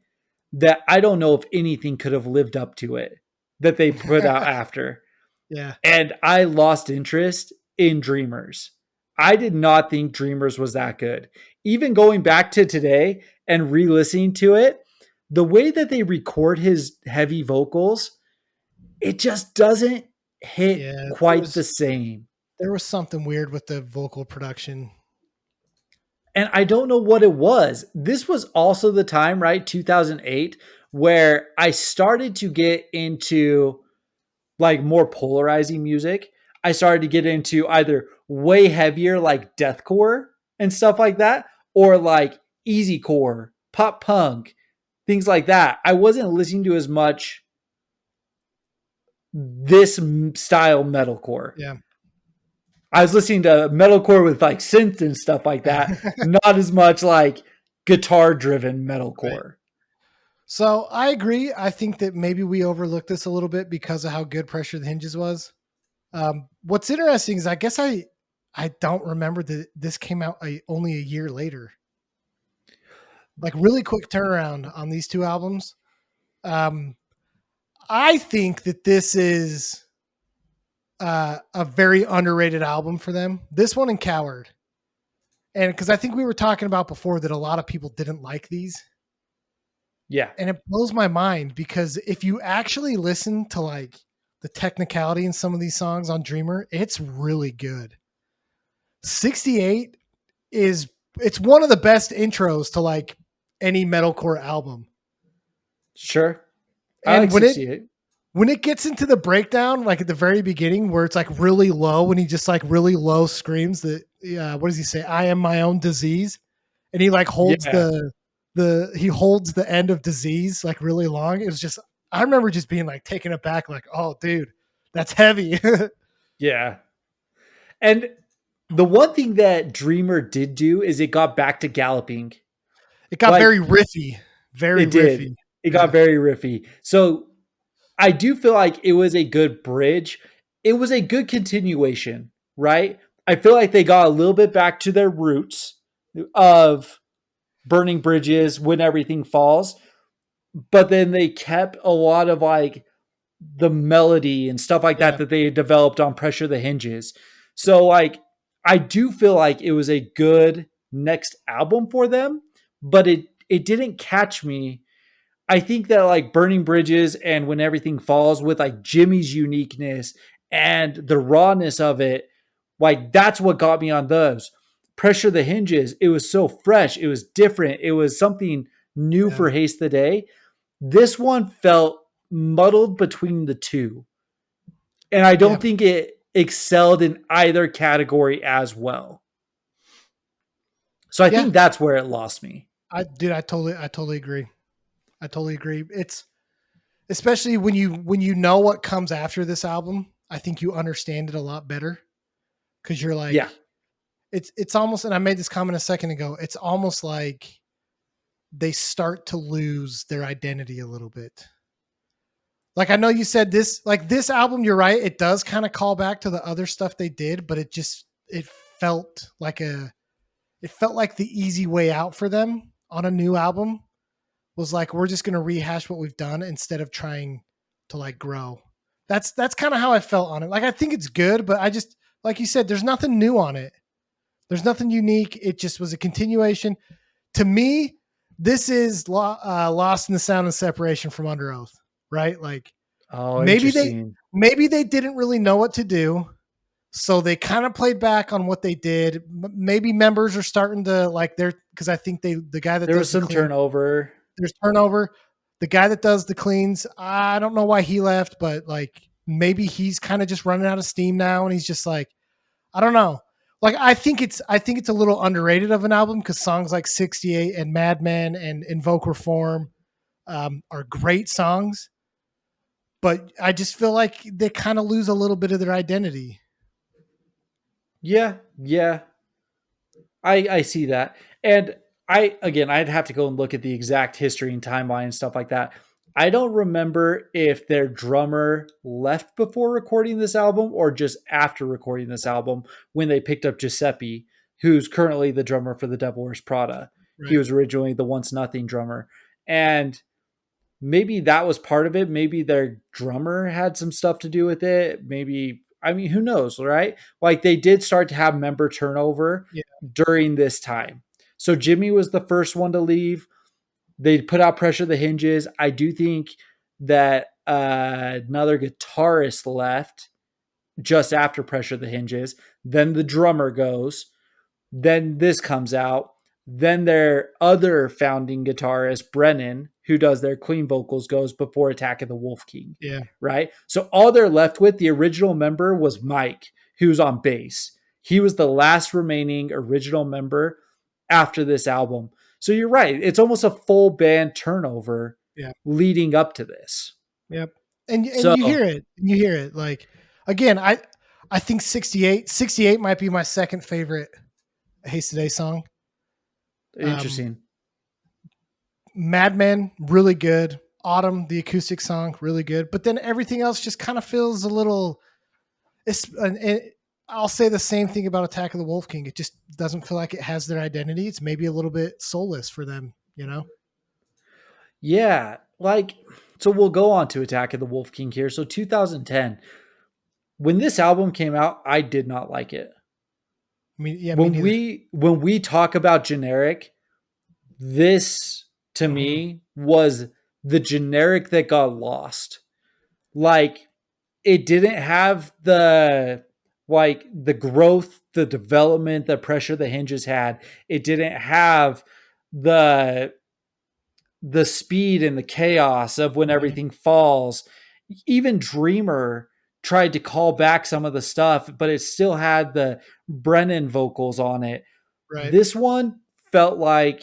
that I don't know if anything could have lived up to it that they put out after. Yeah. And I lost interest in Dreamers. I did not think Dreamers was that good. Even going back to today and re listening to it, the way that they record his heavy vocals, it just doesn't hit Yeah. quite the same. There was something weird with the vocal production. And I don't know what it was. This was also the time, right? 2008, where I started to get into like more polarizing music. I started to get into either way heavier like deathcore and stuff like that, or like easycore, pop punk, things like that. I wasn't listening to as much this style metalcore. Yeah. I was listening to metalcore with like synths and stuff like that, not as much like guitar driven Right. metalcore. So I agree. I think that maybe we overlooked this a little bit because of how good Pressure the Hinges was. What's interesting is I guess I don't remember that this came out only a year later. Like really quick turnaround on these two albums. Um, I think that this is a very underrated album for them. This one and Coward. And because I think we were talking about before that a lot of people didn't like these. Yeah. And it blows my mind because if you actually listen to like the technicality in some of these songs on Dreamer, it's really good. 68 is it's one of the best intros to like any metalcore album. Sure. I And like 68. when it gets into the breakdown, like at the very beginning, where it's like really low, and he just like really low screams that, what does he say? I am my own disease, and he like holds Yeah. he holds the end of disease like really long. It was just I remember just being like taken aback, like, oh, dude, that's heavy. Yeah. And the one thing that Dreamer did do is it got back to galloping. It got very Like riffy, very it did. riffy. It got Yeah, very riffy. So I do feel like it was a good bridge. It was a good continuation, right? I feel like they got a little bit back to their roots of burning bridges when everything falls, but then they kept a lot of like the melody and stuff like that yeah, that they had developed on Pressure the Hinges. So like I do feel like it was a good next album for them, but it didn't catch me. I think that like Burning Bridges and When Everything Falls with like Jimmy's uniqueness and the rawness of it, like that's what got me on those. Pressure the Hinges, it was so fresh, it was different, it was something new yeah, for Haste the Day. This one felt muddled between the two. And I yeah, don't think it excelled in either category as well. So I yeah. think that's where it lost me. I totally agree. I totally agree. It's especially when you know what comes after this album. I think you understand it a lot better because you're Yeah. like, it's almost. And I made this comment a second ago. It's almost like they start to lose their identity a little bit. Like I know you said this, like this album, you're right. It does kind of call back to the other stuff they did, but it felt like it felt like the easy way out for them on a new album was like we're just going to rehash what we've done instead of trying to like grow. That's kind of how I felt on it. Like I think it's good, but I just like you said, there's nothing new on it. There's nothing unique. It just was a continuation. To me, this is Lost in the Sound and Separation from Under Oath, right? Like Oh, maybe they interesting. maybe they didn't really know what to do, so they kind of played back on what they did. Maybe members are starting to like their because I think the guy that There was does the some clean turnover. there's turnover. The guy that does the cleans, I don't know why he left, but like maybe he's kind of just running out of steam now, and he's just like, I don't know. Like I think it's a little underrated of an album because songs like 68 and Madman and Invoke Reform are great songs, but I just feel like they kind of lose a little bit of their identity. Yeah, yeah. I see that. And I again I'd have to go and look at the exact history and timeline and stuff like that. I don't remember if their drummer left before recording this album or just after recording this album when they picked up Giuseppe, who's currently the drummer for the Devil Wears Prada. He Right. was originally the Once Nothing drummer. And maybe that was part of it. Maybe their drummer had some stuff to do with it. Maybe, I mean, who knows, right? Like they did start to have member turnover Yeah. during this time. So Jimmy was the first one to leave. They put out Pressure the Hinges. I do think that another guitarist left just after Pressure the Hinges. Then the drummer goes. Then this comes out. Then their other founding guitarist, Brennan, who does their clean vocals, goes before Attack of the Wolf King, Yeah. right? So all they're left with, the original member was Mike, who's on bass. He was the last remaining original member after this album. So you're right. It's almost a full band turnover Yeah. leading up to this. Yep. And So you hear it. You hear it. Like again, I think 68 might be my second favorite Haste Today song. Um, interesting. Madman, really good. Autumn, the acoustic song, really good. But then everything else just kind of feels a little. I'll say the same thing about Attack of the Wolf King. It just doesn't feel like it has their identity. It's maybe a little bit soulless for them, you know? Yeah. Like, so we'll go on to Attack of the Wolf King here. So 2010, when this album came out, I did not like it. I mean, yeah, me neither. When we talk about generic, this to Hmm. me was the generic that got lost. Like it didn't have the growth, the development, the pressure the hinges had. It didn't have the the speed and the chaos of when Hmm. everything falls. Even Dreamer tried to call back some of the stuff, but it still had the Brennan vocals on it. Right. This one felt like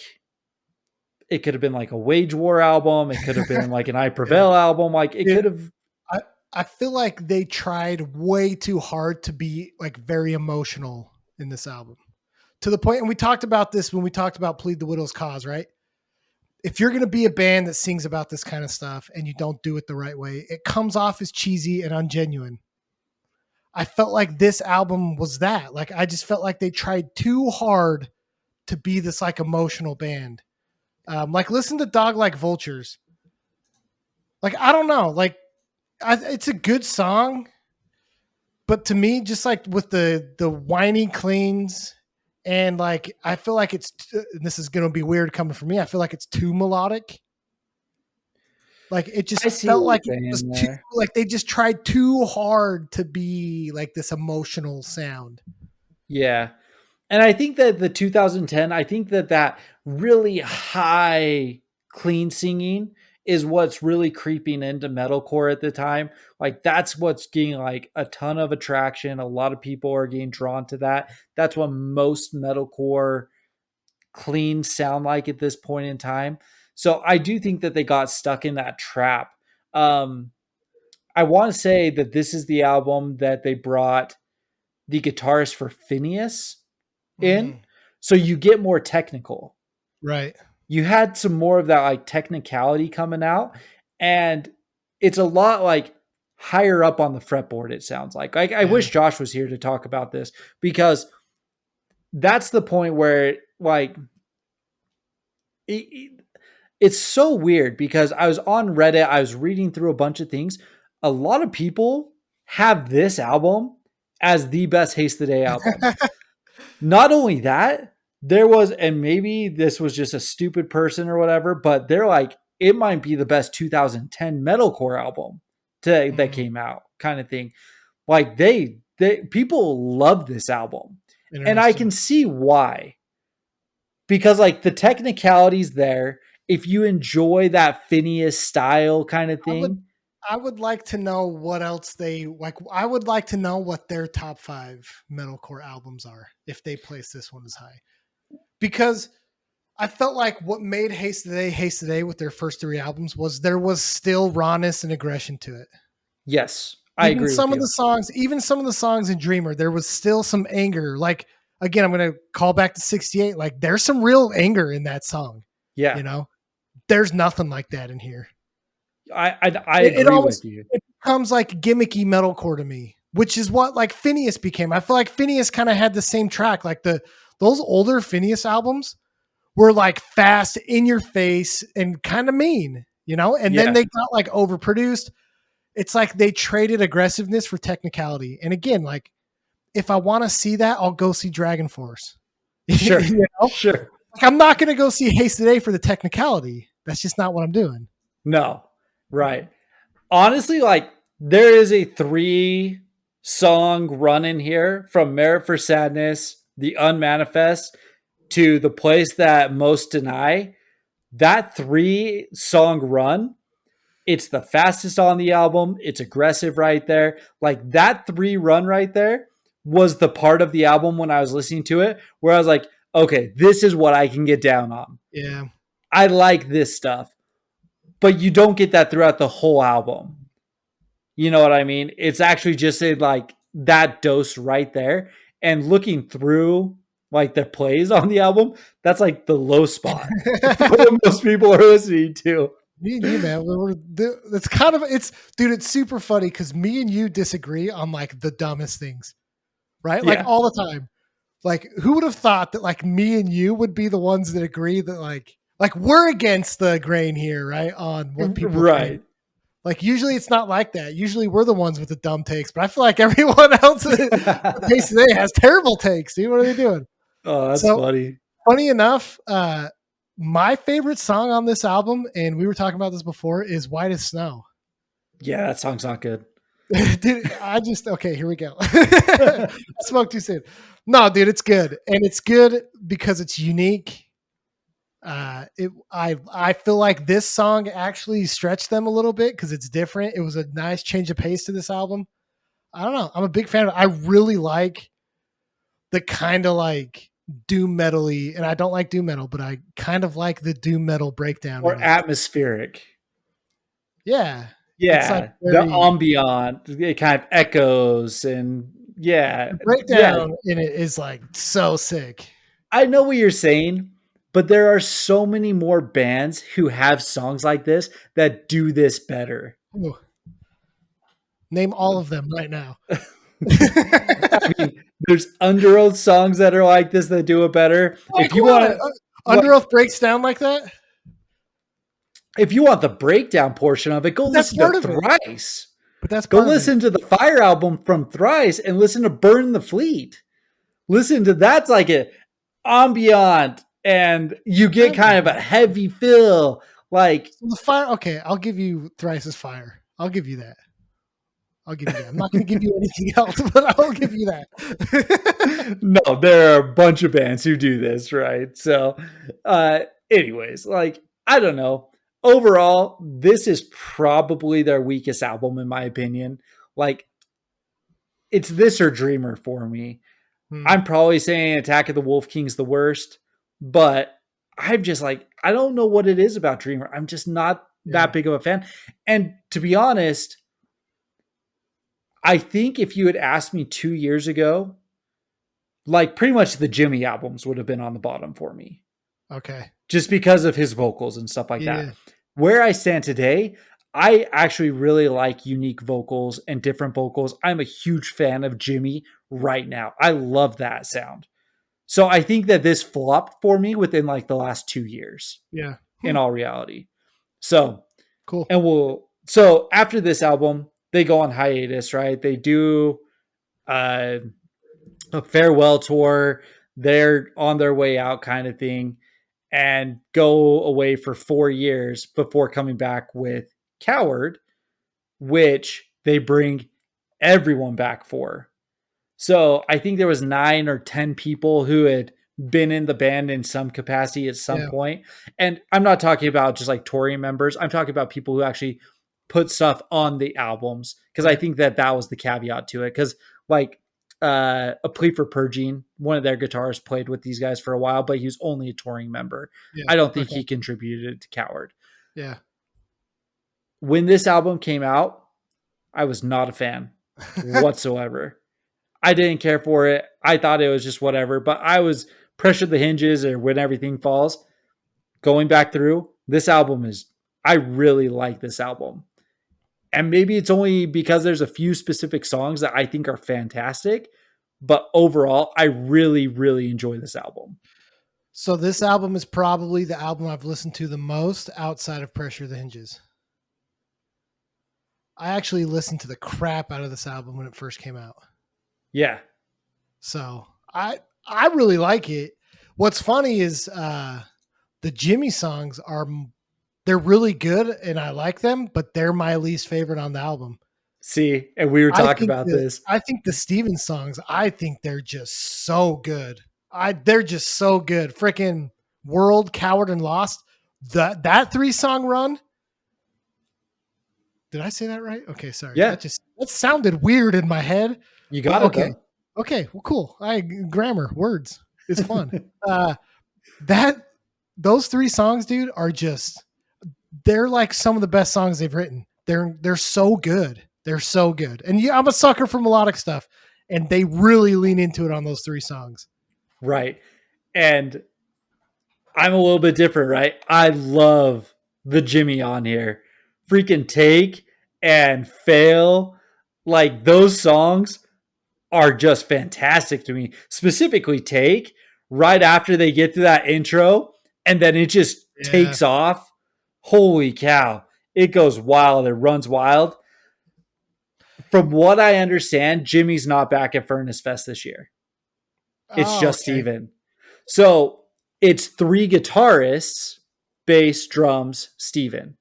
it could have been like a Wage War album. It could have been like an I Yeah. Prevail album. Like it Dude, could have, I I feel like they tried way too hard to be like very emotional in this album. To the point, and we talked about this when we talked about Plead the Widow's Cause, right? If you're going to be a band that sings about this kind of stuff and you don't do it the right way, it comes off as cheesy and ungenuine. I felt like this album was that. Like I just felt like they tried too hard to be this like emotional band. Like listen to Dog Like Vultures. Like I don't know, like it's a good song, but to me, just like with the whiny cleans and like I feel like it's this is gonna be weird coming from me. I feel like it's too melodic. Like it I just see felt what like you're it was saying too there. like they just tried too hard to be like this emotional sound. Yeah. And I think that the 2010, I think that that really high clean singing is what's really creeping into metalcore at the time. Like that's what's getting like a ton of attraction. A lot of people are getting drawn to that. That's what most metalcore clean sound like at this point in time. So I do think that they got stuck in that trap. Um, I want to say that this is the album that they brought the guitarist for Phineas in. Mm, So you get more technical. right. You had some more of that like technicality coming out, and it's a lot like higher up on the fretboard, it sounds like I Yeah. wish Josh was here to talk about this because that's the point where like it, it's so weird because I was on Reddit, I was reading through a bunch of things. A lot of people have this album as the best Haste the Day album. Not only that, there was, and maybe this was just a stupid person or whatever, but they're like, it might be the best 2010 metalcore album that Mm, came out, kind of thing. Like they people love this album, and I interesting. can see why because like the technicalities there. If you enjoy that Phineas style kind of I would thing, I would like to know what else they like. I would like to know what their top five metalcore albums are if they place this one as high. Because I felt like what made Haste Today with their first three albums was there was still rawness and aggression to it. yes, I agree with you. Even some of the songs in Dreamer, there was still some anger. Like again, I'm gonna call back to 68. Like there's some real anger in that song. Yeah, You know, there's nothing like that in here. I It agree with almost you. it becomes like gimmicky metalcore to me, which is what like Phineas became. I feel like Phineas kind of had the same track. Like those older Phineas albums were like fast, in your face, and kind of mean, you know? And then Yeah, they got like overproduced. It's like they traded aggressiveness for technicality. And again, like if I want to see that, I'll go see Dragon Force. sure, You know? sure. Like I'm not gonna go see Haste Today for the technicality. That's just not what I'm doing. No, right. Honestly, like there is a 3 song run in here from Merit for Sadness, The Unmanifest, to The Place That Most Deny. That 3 song run, it's the fastest on the album. It's aggressive right there. Like that 3 run right there was the part of the album when I was listening to it where I was like, okay, this is what I can get down on. Yeah. I like this stuff. But you don't get that throughout the whole album. You know what I mean? It's actually just a, like that dose right there. And looking through like the plays on the album, that's like the low spot for what most people are listening to. Me and you, man, it's kind of dude. It's super funny because me and you disagree on like the dumbest things, right? Like Yeah. all the time. Like who would have thought that like me and you would be the ones that agree that like we're against the grain here, right? On what people think. Right. Like usually it's not like that. Usually we're the ones with the dumb takes, but I feel like everyone else at Haste today has terrible takes. Dude, what are they doing? Oh, that's So funny. funny enough, my favorite song on this album, and we were talking about this before, is White as Snow. Yeah, that song's not good. Dude, okay, here we go. Spoke too soon. No, dude, it's good. And it's good because it's unique. I feel like this song actually stretched them a little bit because it's different. It was a nice change of pace to this album. I don't know. I'm a big fan of it. I really like the kind of like doom metal-y, and I don't like doom metal, but I kind of like the doom metal breakdown. Or atmospheric. Yeah. It's like Yeah, the ambient, it kind of echoes and yeah, the breakdown in it is like so sick. I know what you're saying, but there are so many more bands who have songs like this that do this better. Ooh. Name all of them right now. I mean, there's Under Oath songs that are like this that do it better. Like if you want Under Oath breaks down like that, if you want the breakdown portion of it, go listen to Thrice. But that's go listen to the Fire album from Thrice and listen to Burn the Fleet. Listen to that's like an ambient, and you get kind of a heavy feel. Like the Fire. Okay, I'll give you Thrice's Fire. I'll give you that. I'm not going to give you anything else, but I'll give you that. No, there are a bunch of bands who do this, right? So, anyways, like, I don't know. Overall, this is probably their weakest album, in my opinion. Like, it's this or Dreamer for me. I'm probably saying Attack of the Wolf King's the worst, but I'm just like, I don't know what it is about Dreamer. I'm just not that big of a fan. And to be honest, I think if you had asked me 2 years ago, like pretty much the Jimmy albums would have been on the bottom for me. Okay. Just because of his vocals and stuff like that. Where I stand today, I actually really like unique vocals and different vocals. I'm a huge fan of Jimmy right now. I love that sound. So I think that this flopped for me within like the last 2 years. Yeah. In all reality. So cool. And so after this album, they go on hiatus, right? They do a farewell tour. They're on their way out kind of thing and go away for 4 years before coming back with Coward, which they bring everyone back for. So I think there was 9 or 10 people who had been in the band in some capacity at some point. And I'm not talking about just like touring members. I'm talking about people who actually put stuff on the albums, because I think that was the caveat to it. Because like A Plea for Purging, one of their guitarists played with these guys for a while, but he was only a touring member. I don't think he contributed to Coward. Yeah. When this album came out, I was not a fan whatsoever. I didn't care for it. I thought it was just whatever, but I was Pressure the Hinges or When Everything Falls. Going back through, this album I really like this album. And maybe it's only because there's a few specific songs that I think are fantastic, but overall, I really, really enjoy this album. So this album is probably the album I've listened to the most outside of Pressure the Hinges. I actually listened to the crap out of this album when it first came out. Yeah. So I really like it. What's funny is the Jimmy songs they're really good and I like them, but they're my least favorite on the album. See, and we were talking about this. I think the Steven songs, I think they're just so good. They're just so good. Freaking World, Coward, and Lost. That 3-song run. Did I say that right? Okay, sorry. Yeah. That sounded weird in my head. You got it. Okay. Though. Okay. Well, cool. Grammar, words. It's fun. Those 3 songs, dude, they're like some of the best songs they've written. They're so good. They're so good. And yeah, I'm a sucker for melodic stuff, and they really lean into it on those 3 songs. Right. And I'm a little bit different, right? I love the Jimmy on here. Freaking Take and Fail. Like, those songs are just fantastic to me. Specifically Take, right after they get to that intro, and then it just takes off. Holy cow. It goes wild. It runs wild. From what I understand, Jimmy's not back at Furnace Fest this year. It's Oh, just okay. Steven. So it's three guitarists, bass, drums, Steven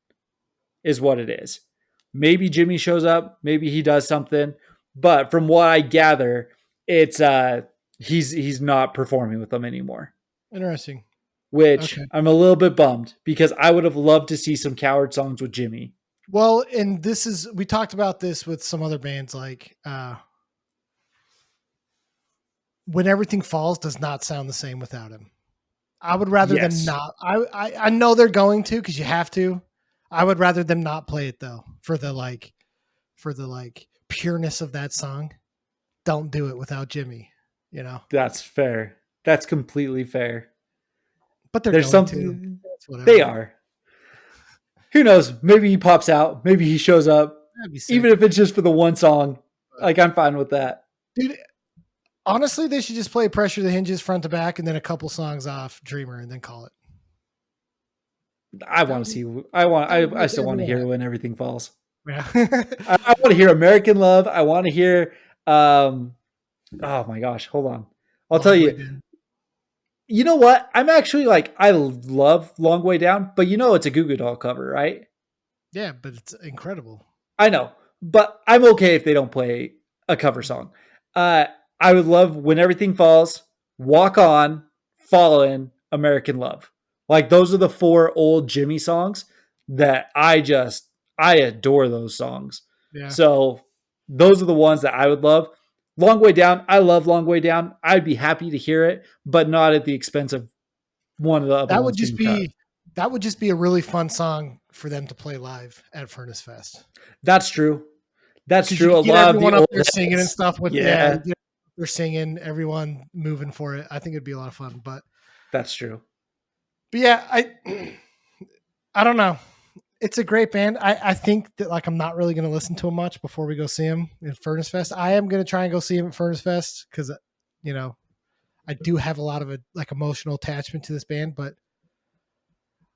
is what it is. Maybe Jimmy shows up, maybe he does something, but from what I gather, it's he's not performing with them anymore. Interesting. Which Okay. I'm a little bit bummed because I would have loved to see some Coward songs with Jimmy. Well, and this is we talked about this with some other bands like When Everything Falls does not sound the same without him. I would rather them Yes, not. I know they're going to because you have to. I would rather them not play it though for the pureness of that song. Don't do it without Jimmy. You know, that's fair. That's completely fair. but they're There's going to. something It's whatever. they are. Who knows? Maybe he pops out. Maybe he shows up. That'd be sick, Even if it's just for the one song. Like I'm fine with that. dude. Honestly, they should just play Pressure the Hinges front to back and then a couple songs off Dreamer and then call it. I That want to would, see. that would I make still want to everyone hear happy. When Everything Falls. Yeah. I want to hear American Love. I want to hear. Oh my gosh, hold on. I'll tell Long way you. down. You know what? I'm actually like I love Long Way Down, but you know it's a Goo Goo Doll cover, right? Yeah, but it's incredible. I know, but I'm okay if they don't play a cover song. Uh, I would love When Everything Falls, Walk On, Fallen, American Love. Like those are the four old Jimmy songs that I adore those songs. Yeah. So those are the ones that I would love. Long Way Down, I love Long Way Down. I'd be happy to hear it, but not at the expense of one of the other That would ones just being cut. be that would just be a really fun song for them to play live at Furnace Fest. That's true. That's Because you true. A could get lot of the everyone up old there singing and hits. stuff with Yeah, they're singing, everyone moving for it. I think it'd be a lot of fun. that's true. But yeah, I don't know. It's a great band. I think that like I'm not really gonna listen to him much before we go see him in Furnace Fest. I am gonna try and go see him at Furnace Fest because you know I do have a lot of a like emotional attachment to this band, but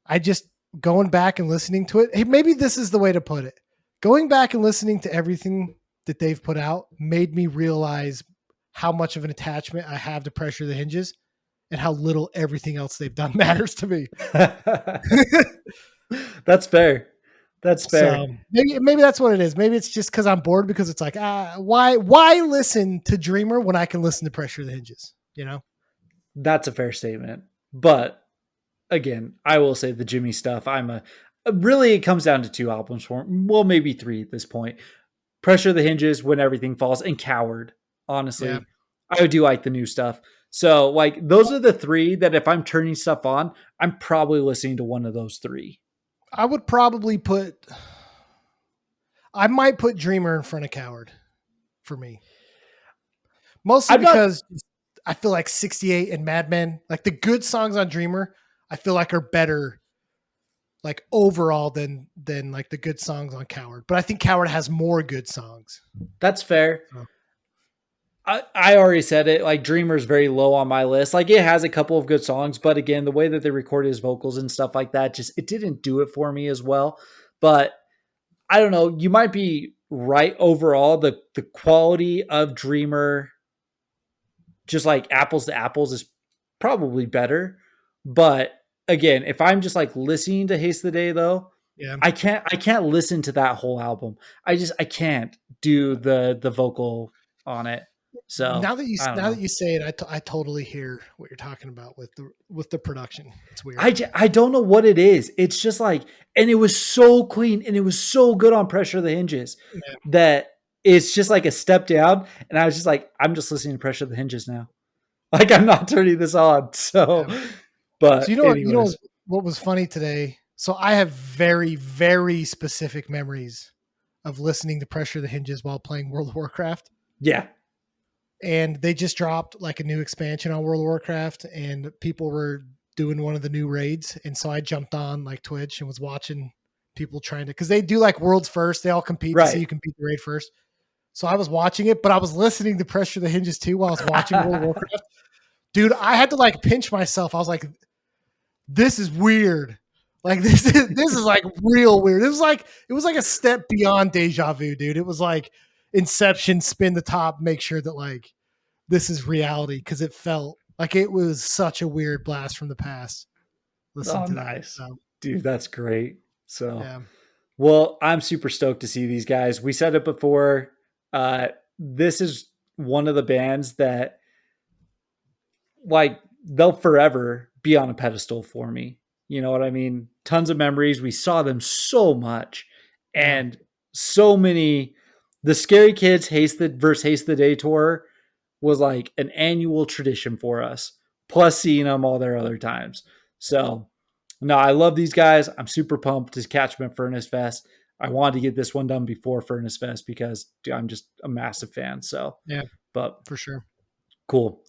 I just going back and listening to it. Hey, maybe this is the way to put it. Going back and listening to everything that they've put out made me realize how much of an attachment I have to Pressure the Hinges and how little everything else they've done matters to me. That's fair. That's fair. So maybe that's what it is. Maybe it's just because I'm bored because it's like why listen to Dreamer when I can listen to Pressure the Hinges? You know? That's a fair statement. But again, I will say the Jimmy stuff. Really it comes down to two albums for him. Well, maybe three at this point. Pressure the Hinges, When Everything Falls, and Coward. Yeah. Honestly, I do like the new stuff. So like those are the three that if I'm turning stuff on, I'm probably listening to one of those three. I would probably I might put Dreamer in front of Coward for me. Mostly I'm not because I feel like 68 and Mad Men, like the good songs on Dreamer, I feel like are better like overall than like the good songs on Coward. But I think Coward has more good songs. That's fair. So, I already said it. Like Dreamer's very low on my list. Like it has a couple of good songs, but again, the way that they recorded his vocals and stuff like that, just it didn't do it for me as well. But I don't know. You might be right overall. The quality of Dreamer, just like apples to apples, is probably better. But again, if I'm just like listening to Haste the Day though, yeah. I can't listen to that whole album. I can't do the vocal on it. So I don't Now know. that you say it, I totally hear what you're talking about with the production. It's weird. I don't know what it is. It's just like, and it was so clean and it was so good on Pressure of the Hinges Yeah. that it's just like a step down. And I was just like, I'm just listening to Pressure of the Hinges now. Like I'm not turning this on. So, Yeah. So but you know anyways, what was funny today? So I have very, very specific memories of listening to Pressure the Hinges while playing World of Warcraft. yeah, And they just dropped like a new expansion on World of Warcraft and people were doing one of the new raids. And so I jumped on like Twitch and was watching people trying to, cause they do like worlds first. They all compete to see right. who can beat the raid first. So I was watching it, but I was listening to Pressure the Hinges too while I was watching World of Warcraft. Dude, I had to like pinch myself. I was like, this is weird. Like this is like real weird. It was like a step beyond deja vu, dude. It was like Inception, spin the top, make sure that like this is reality because it felt like it was such a weird blast from the past. Listen Oh, to that. nice. So Dude, that's great. So, yeah, well, I'm super stoked to see these guys. We said it before. This is one of the bands that like they'll forever be on a pedestal for me. You know what I mean? Tons of memories. We saw them so much yeah, and so many. The Scary Kids Haste the Day tour was like an annual tradition for us, plus seeing them all their other times. So, no, I love these guys. I'm super pumped to catch them at Furnace Fest. I wanted to get this one done before Furnace Fest because dude, I'm just a massive fan. So, yeah, but for sure. cool.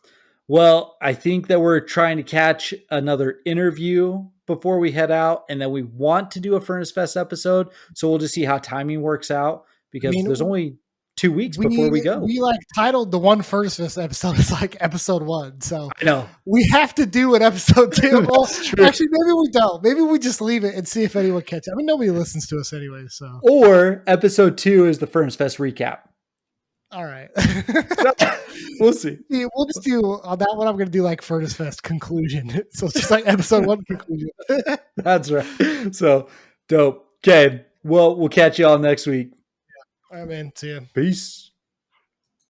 Well, I think that we're trying to catch another interview before we head out, and then we want to do a Furnace Fest episode. So we'll just see how timing works out I because there's mean, only 2 weeks before we we go. we like titled the one first this episode is like episode one, so I know. we have to do an episode two. Well, That's true. actually, maybe we don't. Maybe we just leave it and see if anyone catches. I mean, nobody listens to us anyway, so Or episode 2 is the Furnace Fest recap. all right. We'll see. Yeah, we'll just do on that one. I'm going to do like Furnace Fest conclusion. So it's just like episode one conclusion. That's right. So dope. Okay. Well, we'll catch you all next week. All right, man. See ya. Peace.